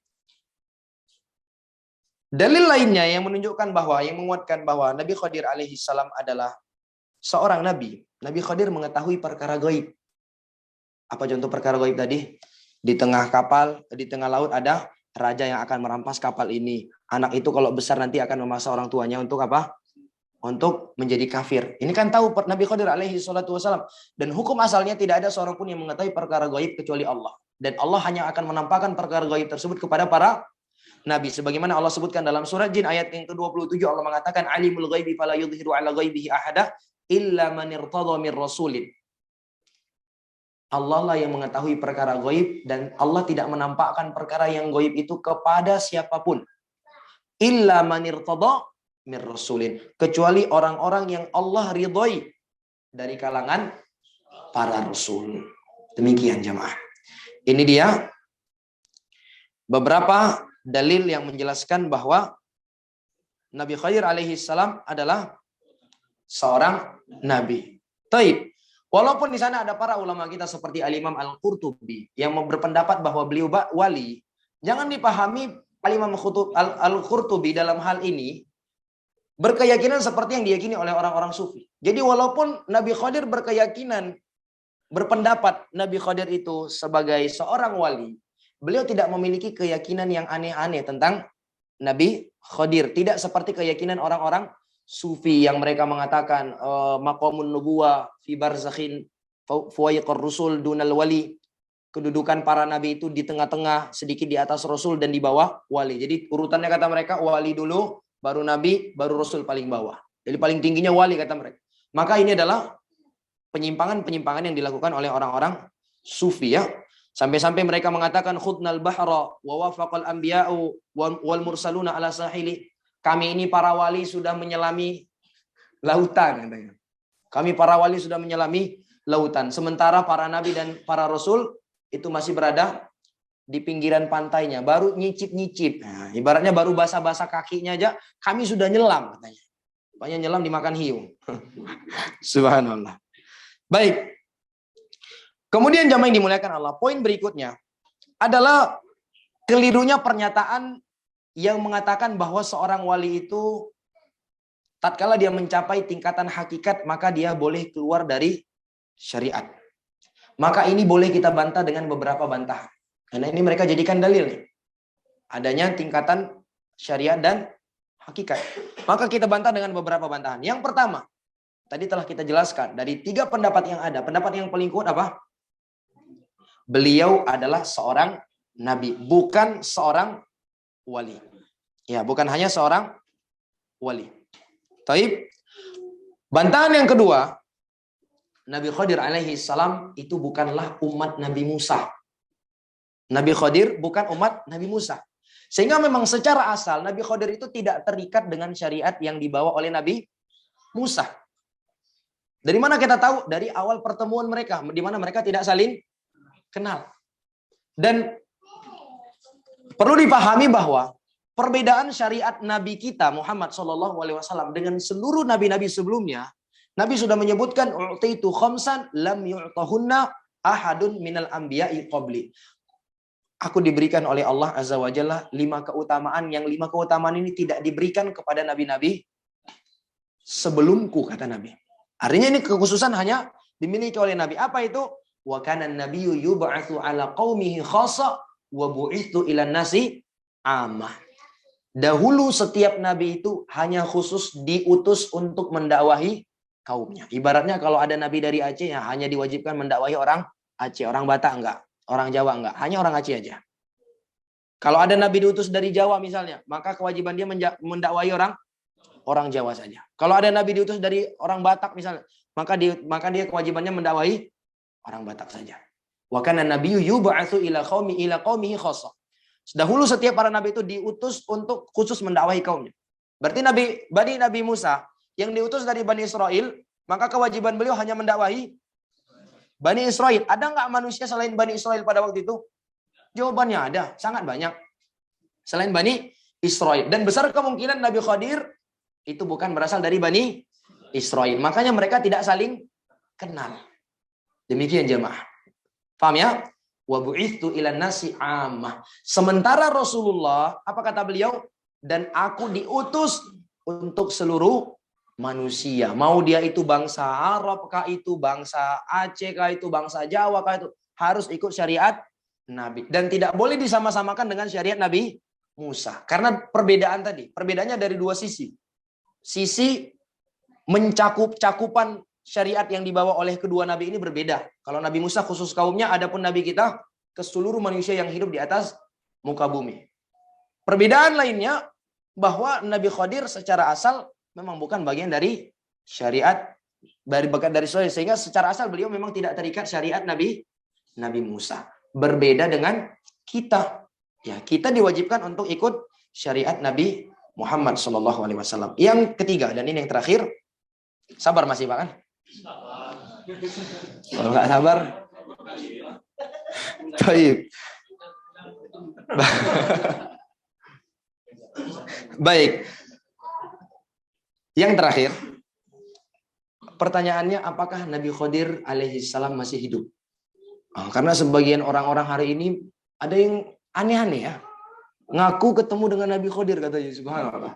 Dalil lainnya yang menunjukkan bahwa, yang menguatkan bahwa Nabi Khadir alaihi salam adalah seorang nabi. Nabi Khadir mengetahui perkara gaib. Apa contoh perkara gaib tadi? Di tengah kapal, di tengah laut ada raja yang akan merampas kapal ini. Anak itu kalau besar nanti akan memaksa orang tuanya untuk apa? Untuk menjadi kafir. Ini kan tahu Nabi Khadir alaihi salatu wasalam. Dan hukum asalnya tidak ada seorang pun yang mengetahui perkara gaib kecuali Allah. Dan Allah hanya akan menampakkan perkara gaib tersebut kepada para nabi. Sebagaimana Allah sebutkan dalam surat Jin ayat yang ke-27, Allah mengatakan alimul ghaibi fala yudhiru ala ghaibihi ahada illa man irtada mir rasulin. Allah lah yang mengetahui perkara gaib dan Allah tidak menampakkan perkara yang gaib itu kepada siapapun. Illa man irtada mir rasulin, kecuali orang-orang yang Allah ridhoi dari kalangan para rasul. Demikian jamaah. Ini dia beberapa dalil yang menjelaskan bahwa Nabi Khadir alaihi salam adalah seorang nabi. Taib. Walaupun di sana ada para ulama kita seperti Al-Imam Al-Qurtubi yang berpendapat bahwa beliau wali, jangan dipahami Al-Imam Al-Qurtubi dalam hal ini berkeyakinan seperti yang diyakini oleh orang-orang sufi. Jadi walaupun Nabi Khadir berpendapat Nabi Khadir itu sebagai seorang wali, beliau tidak memiliki keyakinan yang aneh-aneh tentang Nabi Khadir. Tidak seperti keyakinan orang-orang sufi yang mereka mengatakan maqamun nubuwah fi barzakhin fuwaiqar rusul dunal wali. kedudukan para nabi itu di tengah-tengah, sedikit di atas rasul dan di bawah wali. Jadi urutannya kata mereka wali dulu, baru nabi, baru rasul paling bawah. Jadi paling tingginya wali kata mereka. Maka ini adalah penyimpangan-penyimpangan yang dilakukan oleh orang-orang sufi ya. Sampai-sampai mereka mengatakan khudnal bahra wa wafaqal anbiya'u wal mursaluna ala sahili. Kami ini para wali sudah menyelami lautan katanya. Kami para wali sudah menyelami lautan. Sementara para nabi dan para rasul itu masih berada di pinggiran pantainya, baru nyicip-nyicip. Nah, ibaratnya baru basah-basah kakinya aja kami sudah nyelam katanya. Banyak nyelam dimakan hiu. Subhanallah. Baik. Kemudian jamaah yang dimuliakan Allah, poin berikutnya adalah kelirunya pernyataan yang mengatakan bahwa seorang wali itu tatkala dia mencapai tingkatan hakikat maka dia boleh keluar dari syariat. Maka ini boleh kita bantah dengan beberapa bantahan. Karena ini mereka jadikan dalil nih. Adanya tingkatan syariat dan hakikat. Maka kita bantah dengan beberapa bantahan. Yang pertama, tadi telah kita jelaskan dari 3 pendapat yang ada. Pendapat yang paling kuat apa? Beliau adalah seorang nabi, bukan seorang wali. Ya, bukan hanya seorang wali. Taib. Bantahan yang kedua, Nabi Khadir alaihi salam itu bukanlah umat Nabi Musa. Nabi Khadir bukan umat Nabi Musa. Sehingga memang secara asal Nabi Khadir itu tidak terikat dengan syariat yang dibawa oleh Nabi Musa. Dari mana kita tahu? Dari awal pertemuan mereka, di mana mereka tidak saling kenal. Dan perlu dipahami bahwa perbedaan syariat Nabi kita Muhammad SAW dengan seluruh nabi-nabi sebelumnya, Nabi sudah menyebutkan u'titu khamsan lam yu'tahunna ahadun minal anbiya'i qabli. Aku diberikan oleh Allah Azza wa Jalla 5 keutamaan yang 5 keutamaan ini tidak diberikan kepada nabi-nabi sebelumku, kata Nabi. Artinya ini kekhususan hanya dimiliki oleh Nabi. Apa itu? Wa kana an-nabiyyu yub'atsu 'ala qaumihi khassa wa bu'itsu ila nasi 'ammah. Dahulu setiap nabi itu hanya khusus diutus untuk mendakwahi kaumnya. Ibaratnya kalau ada nabi dari Aceh ya hanya diwajibkan mendakwahi orang Aceh, orang Batak enggak, orang Jawa enggak, hanya orang Aceh aja. Kalau ada nabi diutus dari Jawa misalnya, maka kewajiban dia mendakwahi orang Jawa saja. Kalau ada nabi diutus dari orang Batak misalnya, maka dia kewajibannya mendakwahi orang Batak saja. Wa kana nabiyyu yub'atsu ila qaumihi khassa. Dahulu setiap para nabi itu diutus untuk khusus mendakwahi kaumnya. Berarti Nabi Musa yang diutus dari Bani Israel, maka kewajiban beliau hanya mendakwahi Bani Israel. Ada nggak manusia selain Bani Israel pada waktu itu? Jawabannya ada, sangat banyak. Selain Bani Israel. Dan besar kemungkinan Nabi Khadir itu bukan berasal dari Bani Israel. Makanya mereka tidak saling kenal. Demikian jemaah. Paham ya? Wa bu'itsu ilan nasi 'ammah. Sementara Rasulullah, apa kata beliau? Dan aku diutus untuk seluruh manusia. Mau dia itu bangsa Arab kah itu, bangsa Aceh kah itu, bangsa Jawa kah itu, harus ikut syariat Nabi. Dan tidak boleh disama-samakan dengan syariat Nabi Musa. Karena perbedaan tadi, perbedaannya dari 2 sisi. Sisi cakupan syariat yang dibawa oleh kedua nabi ini berbeda. Kalau Nabi Musa khusus kaumnya, adapun nabi kita ke seluruh manusia yang hidup di atas muka bumi. Perbedaan lainnya bahwa Nabi Khadir secara asal memang bukan bagian dari syariat dari syariat, sehingga secara asal beliau memang tidak terikat syariat Nabi Musa. Berbeda dengan kita. Ya, kita diwajibkan untuk ikut syariat Nabi Muhammad SAW. Yang ketiga dan ini yang terakhir, sabar masih Pak kan? Kalau nggak sabar, baik. Baik. Yang terakhir, pertanyaannya apakah Nabi Khadir alaihi salam masih hidup? Karena sebagian orang-orang hari ini ada yang aneh-aneh ya. Ngaku ketemu dengan Nabi Khadir katanya, subhanallah.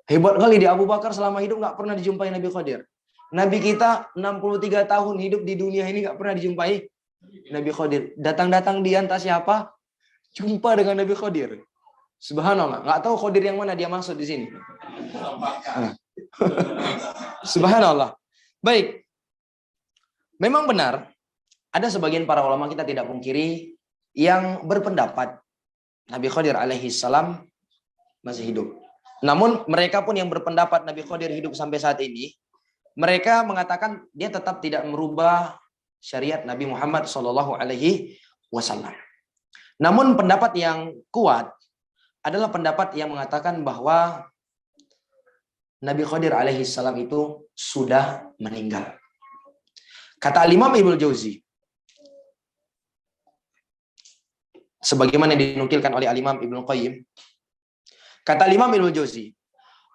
Hebat kali di Abu Bakar selama hidup nggak pernah dijumpai Nabi Khadir. Nabi kita 63 tahun hidup di dunia ini nggak pernah dijumpai Nabi Khadir. Datang-datang dia entah siapa, jumpa dengan Nabi Khadir. Subhanallah, nggak tahu Khadir yang mana dia maksud di sini. Subhanallah. Baik. Memang benar ada sebagian para ulama kita tidak pungkiri yang berpendapat Nabi Khidir alaihi salam masih hidup. Namun mereka pun yang berpendapat Nabi Khidir hidup sampai saat ini, mereka mengatakan dia tetap tidak merubah syariat Nabi Muhammad Shallallahu Alaihi Wasallam. Namun pendapat yang kuat adalah pendapat yang mengatakan bahwa Nabi Khidir alaihi salam itu sudah meninggal. Kata Imam Ibnu Jauzi, sebagaimana dinukilkan oleh Imam Ibnu Qayyim, kata Imam Ibnu Jauzi,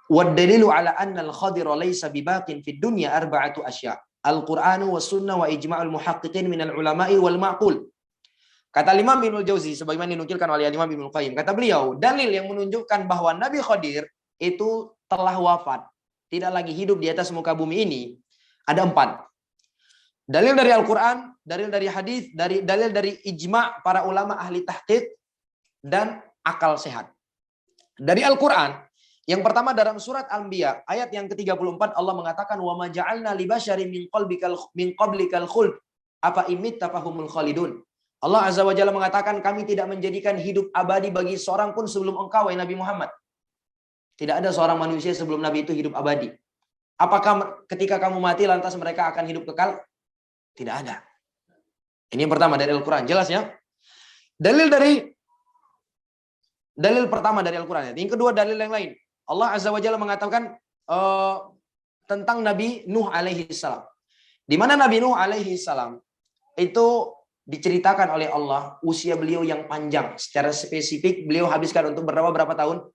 "Wad-dalilu ala anna al-Khidir laysa bibaqin fid dunya arba'atu asya', al-Qur'anu was sunnah wa ijma'ul muhaqqiqin minal ulama'i wal ma'qul." Kata Imam Ibnu Jauzi, sebagaimana dinukilkan oleh Imam Ibnu Qayyim, kata beliau, dalil yang menunjukkan bahwa Nabi Khidir itu telah wafat, tidak lagi hidup di atas muka bumi ini, ada 4. Dalil dari Al-Quran, dalil dari hadis, dalil dari ijma' para ulama ahli tahqiq, dan akal sehat. Dari Al-Quran, yang pertama dalam surat Al-Anbiya, ayat yang ke-34, Allah mengatakan, وَمَا جَعَلْنَا لِبَشَرٍ مِنْ قَبْلِكَ الْخُلْدِ أَفَإِنْ مِتَّ فَهُمُ الْخَالِدُونَ. Allah Azza wa Jalla mengatakan, kami tidak menjadikan hidup abadi bagi seorang pun sebelum engkau, wahai Nabi Muhammad. Tidak ada seorang manusia sebelum Nabi itu hidup abadi. Apakah ketika kamu mati lantas mereka akan hidup kekal? Tidak ada. Ini yang pertama dari Al-Quran. Jelas ya? Dalil pertama dari Al-Quran. Yang kedua dalil yang lain. Allah Azza wa Jalla mengatakan tentang Nabi Nuh alaihi salam. Di mana Nabi Nuh alaihi salam itu diceritakan oleh Allah usia beliau yang panjang. Secara spesifik beliau habiskan untuk berapa tahun?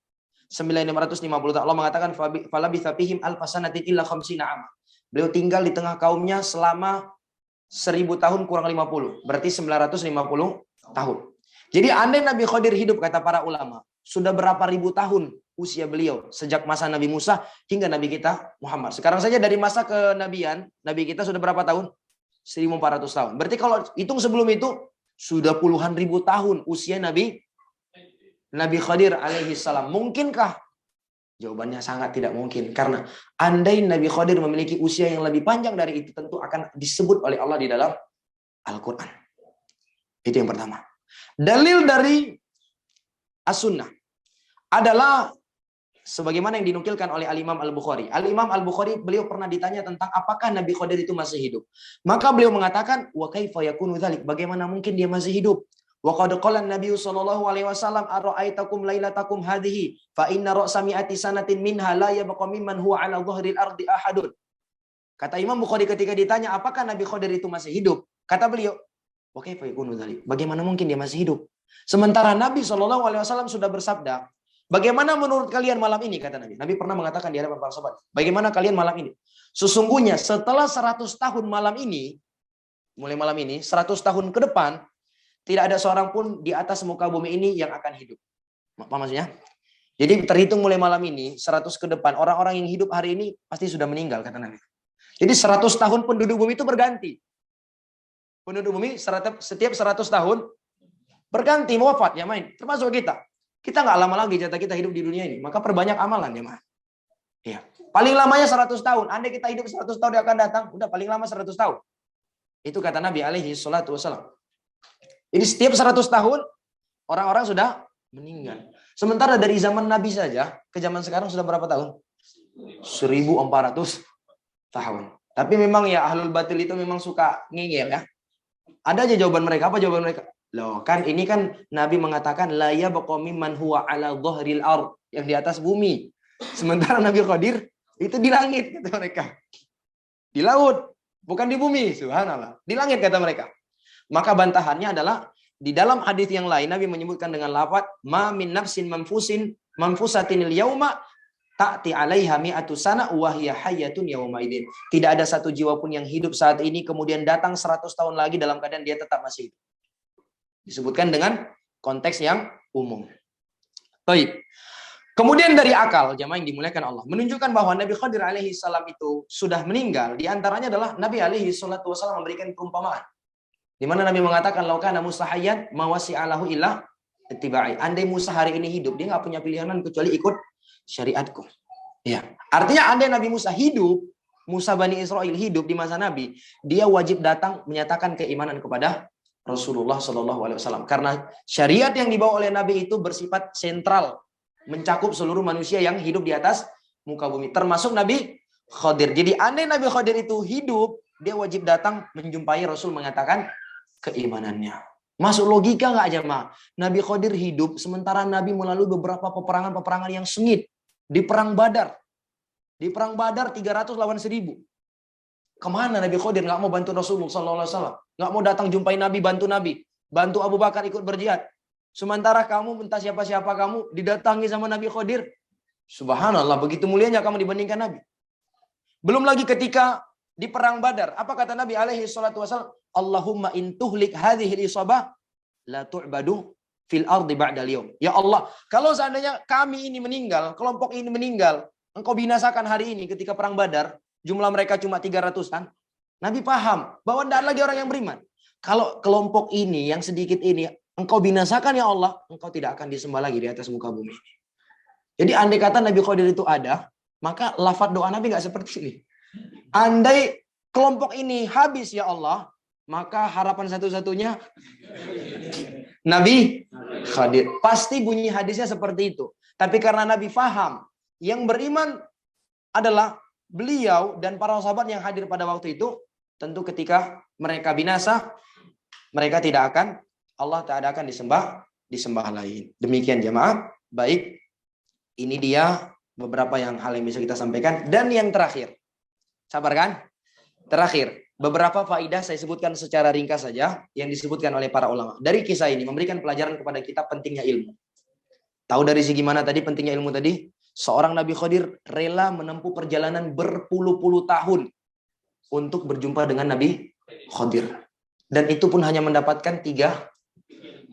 950 tahun. Allah mengatakan falabitha fihim alfasanatin illa khamsina ama. Beliau tinggal di tengah kaumnya selama 1000 tahun kurang 50. Berarti 950 tahun. Jadi andai Nabi Khidir hidup, kata para ulama, sudah berapa ribu tahun usia beliau sejak masa Nabi Musa hingga Nabi kita Muhammad. Sekarang saja dari masa kenabian Nabi kita sudah berapa tahun? 1400 tahun. Berarti kalau hitung sebelum itu sudah puluhan ribu tahun usia Nabi Khidir alaihi salam. Mungkinkah? Jawabannya sangat tidak mungkin. Karena andai Nabi Khidir memiliki usia yang lebih panjang dari itu, tentu akan disebut oleh Allah di dalam Al-Quran. Itu yang pertama. Dalil dari As-Sunnah adalah sebagaimana yang dinukilkan oleh Al-Imam Al-Bukhari. Al-Imam Al-Bukhari, beliau pernah ditanya tentang apakah Nabi Khidir itu masih hidup. Maka beliau mengatakan, wa kaifa yakunu dzalik? Bagaimana mungkin dia masih hidup? Wa qad qala an-nabiy sallallahu alaihi wasallam ara'aitakum lailatakum hadhihi fa inna ra'sa mi'ati sanatin minha la yabqa mimman huwa 'ala dhahril ardi ahadun. Kata Imam Bukhari ketika ditanya apakah Nabi Khidir itu masih hidup, kata beliau, wa kaifa yakunu dzalik? Bagaimana mungkin dia masih hidup? Sementara Nabi sallallahu alaihi wasallam sudah bersabda, bagaimana menurut kalian malam ini, kata Nabi. Nabi pernah mengatakan di hadapan para sahabat, bagaimana kalian malam ini? Sesungguhnya setelah 100 tahun malam ini, mulai malam ini 100 tahun ke depan, tidak ada seorang pun di atas muka bumi ini yang akan hidup. Apa maksudnya? Jadi terhitung mulai malam ini, 100 ke depan, orang-orang yang hidup hari ini pasti sudah meninggal, kata Nabi. Jadi 100 tahun penduduk bumi itu berganti. Penduduk bumi setiap 100 tahun berganti, wafat, ya main. Termasuk kita. Kita nggak lama lagi jatah kita hidup di dunia ini. Maka perbanyak amalan, ya mah. Ya. Paling lamanya 100 tahun. Andai kita hidup 100 tahun yang akan datang, udah paling lama 100 tahun. Itu kata Nabi alaihi salatu wassalam. Jadi setiap 100 tahun orang-orang sudah meninggal. Sementara dari zaman Nabi saja ke zaman sekarang sudah berapa tahun? 1400 tahun. Tapi memang ya ahlul batil itu memang suka ngeyel ya. Ada aja jawaban mereka. Apa jawaban mereka? Loh, kan ini kan Nabi mengatakan la yabqa mimman huwa 'ala dhahril ard, yang di atas bumi. Sementara Nabi Khidir itu di langit, kata mereka. Di laut, bukan di bumi. Subhanallah. Di langit, kata mereka. Maka bantahannya adalah di dalam hadis yang lain Nabi menyebutkan dengan lafaz ma min nafsin manfusatin yauma ta'ti 'alaiha mi'atu sana wa hiya hayyatun yauma idin. Tidak ada satu jiwa pun yang hidup saat ini kemudian datang 100 tahun lagi dalam keadaan dia tetap masih hidup. Disebutkan dengan konteks yang umum. Baik. Kemudian dari akal, jamaah yang dimuliakan Allah, menunjukkan bahwa Nabi Khidir alaihi salam itu sudah meninggal. Di antaranya adalah Nabi alaihi salatu wasallam memberikan perumpamaan. Di mana Nabi mengatakan laukana Musa hayyan mawasi'alahu illa ittiba'i. Andai Musa hari ini hidup, dia nggak punya pilihan kecuali ikut syariatku. Ya. Artinya andai Nabi Musa hidup, Musa Bani Israel hidup di masa Nabi, dia wajib datang menyatakan keimanan kepada Rasulullah Shallallahu Alaihi Wasallam. Karena syariat yang dibawa oleh Nabi itu bersifat sentral, mencakup seluruh manusia yang hidup di atas muka bumi, termasuk Nabi Khadir. Jadi andai Nabi Khadir itu hidup, dia wajib datang menjumpai Rasul mengatakan keimanannya. Masuk logika nggak jemaah? Nabi Khadir hidup sementara Nabi melalui beberapa peperangan-peperangan yang sengit. Di perang Badar. Di perang Badar 300 lawan 1000. Kemana Nabi Khadir nggak mau bantu Rasulullah SAW? Nggak mau datang jumpai Nabi, bantu Nabi. Bantu Abu Bakar ikut berjihad. Sementara kamu entah siapa-siapa kamu didatangi sama Nabi Khadir. Subhanallah, begitu mulianya kamu dibandingkan Nabi. Belum lagi ketika di perang Badar, apa kata Nabi alaihi salatu wasallam? Allahumma in tuhlik hadhihi al-isabah la tu'badu fil ardi ba'da al-yawm. Ya Allah, kalau seandainya kami ini meninggal, kelompok ini meninggal, engkau binasakan hari ini ketika perang Badar, jumlah mereka cuma 300-an. Nabi paham bahwa tidak ada lagi orang yang beriman. Kalau kelompok ini yang sedikit ini engkau binasakan ya Allah, engkau tidak akan disembah lagi di atas muka bumi ini. Jadi andai kata Nabi Khadir itu ada, maka lafaz doa Nabi nggak seperti ini. Andai kelompok ini habis ya Allah, maka harapan satu-satunya Nabi Khadir. Pasti bunyi hadisnya seperti itu. Tapi karena Nabi faham, yang beriman adalah beliau dan para sahabat yang hadir pada waktu itu, tentu ketika mereka binasa, mereka tidak akan, Allah tidak akan disembah lain. Demikian jemaah. Baik, ini dia beberapa hal yang bisa kita sampaikan. Dan yang terakhir, sabar kan? Terakhir, beberapa faidah saya sebutkan secara ringkas saja yang disebutkan oleh para ulama. Dari kisah ini memberikan pelajaran kepada kita pentingnya ilmu. Tahu dari segi mana tadi pentingnya ilmu tadi? Seorang Nabi Khadir rela menempuh perjalanan berpuluh-puluh tahun untuk berjumpa dengan Nabi Khadir. Dan itu pun hanya mendapatkan tiga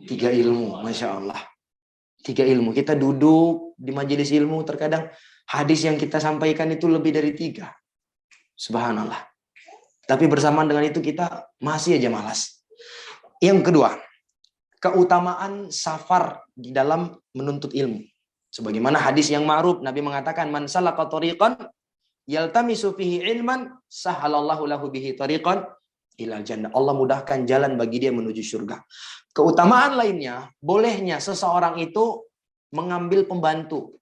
ilmu. Masya Allah. 3 ilmu. Kita duduk di majelis ilmu, terkadang hadis yang kita sampaikan itu lebih dari 3. Subhanallah. Tapi bersamaan dengan itu kita masih aja malas. Yang kedua, keutamaan safar di dalam menuntut ilmu. Sebagaimana hadis yang ma'ruf, Nabi mengatakan, man salaka tariqan yaltamisu fihi ilman sahalallahu lahu bihi tariqan ilal jannah. Allah mudahkan jalan bagi dia menuju surga. Keutamaan lainnya, bolehnya seseorang itu mengambil pembantu.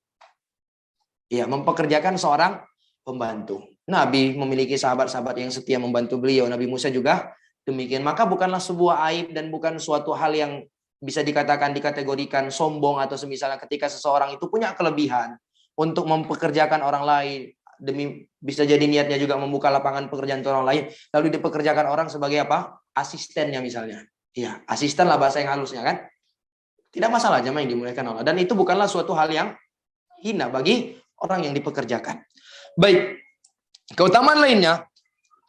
Ya, mempekerjakan seorang pembantu. Nabi memiliki sahabat-sahabat yang setia membantu beliau. Nabi Musa juga demikian. Maka bukanlah sebuah aib dan bukan suatu hal yang bisa dikategorikan sombong atau semisalnya ketika seseorang itu punya kelebihan untuk mempekerjakan orang lain, demi bisa jadi niatnya juga membuka lapangan pekerjaan untuk orang lain, lalu dipekerjakan orang sebagai apa? Asistennya misalnya. Ya, asisten lah bahasa yang halusnya kan. Tidak masalah jemaah yang dimuliakan Allah. Dan itu bukanlah suatu hal yang hina bagi orang yang dipekerjakan. Baik. Keutamaan lainnya,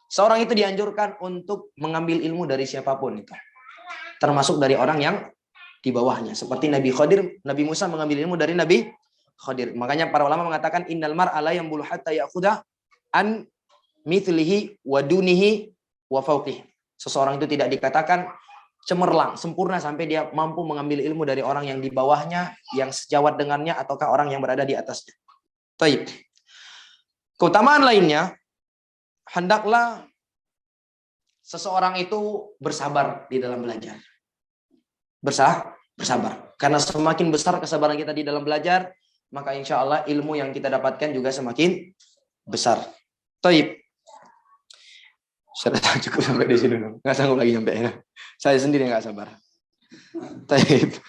seorang itu dianjurkan untuk mengambil ilmu dari siapapun itu. Termasuk dari orang yang di bawahnya. Seperti Nabi Khadir, Nabi Musa mengambil ilmu dari Nabi Khadir. Makanya para ulama mengatakan innal mar'a la yambulu hatta ya'khudha an mithlihi wa dunihi wa fawqihi. Seseorang itu tidak dikatakan cemerlang, sempurna sampai dia mampu mengambil ilmu dari orang yang di bawahnya, yang sejawat dengannya, ataukah orang yang berada di atasnya. Baik. Keutamaan lainnya, hendaklah seseorang itu bersabar di dalam belajar. Bersabar. Karena semakin besar kesabaran kita di dalam belajar, maka insya Allah ilmu yang kita dapatkan juga semakin besar. Taib. Saya cukup sampai di sini. Nggak sanggup lagi sampai ya. Saya sendiri nggak sabar. Taib.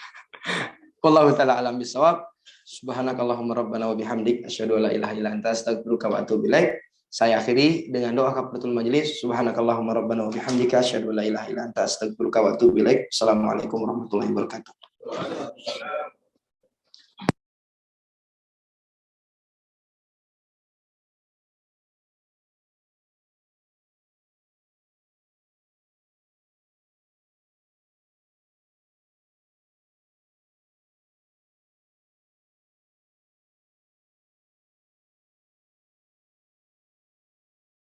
Wallahu ta'ala alam bisawab. Subhanakallahumma rabbana wa bihamdik asyhadu an la ilaha illa anta astaghfiruka wa atubu ilaik. Saya akhiri dengan doa kafaratul majelis. Subhanakallahumma rabbana wa bihamdika asyhadu an la ilaha illa anta astaghfiruka wa atubu ilaik. Assalamualaikum warahmatullahi wabarakatuh.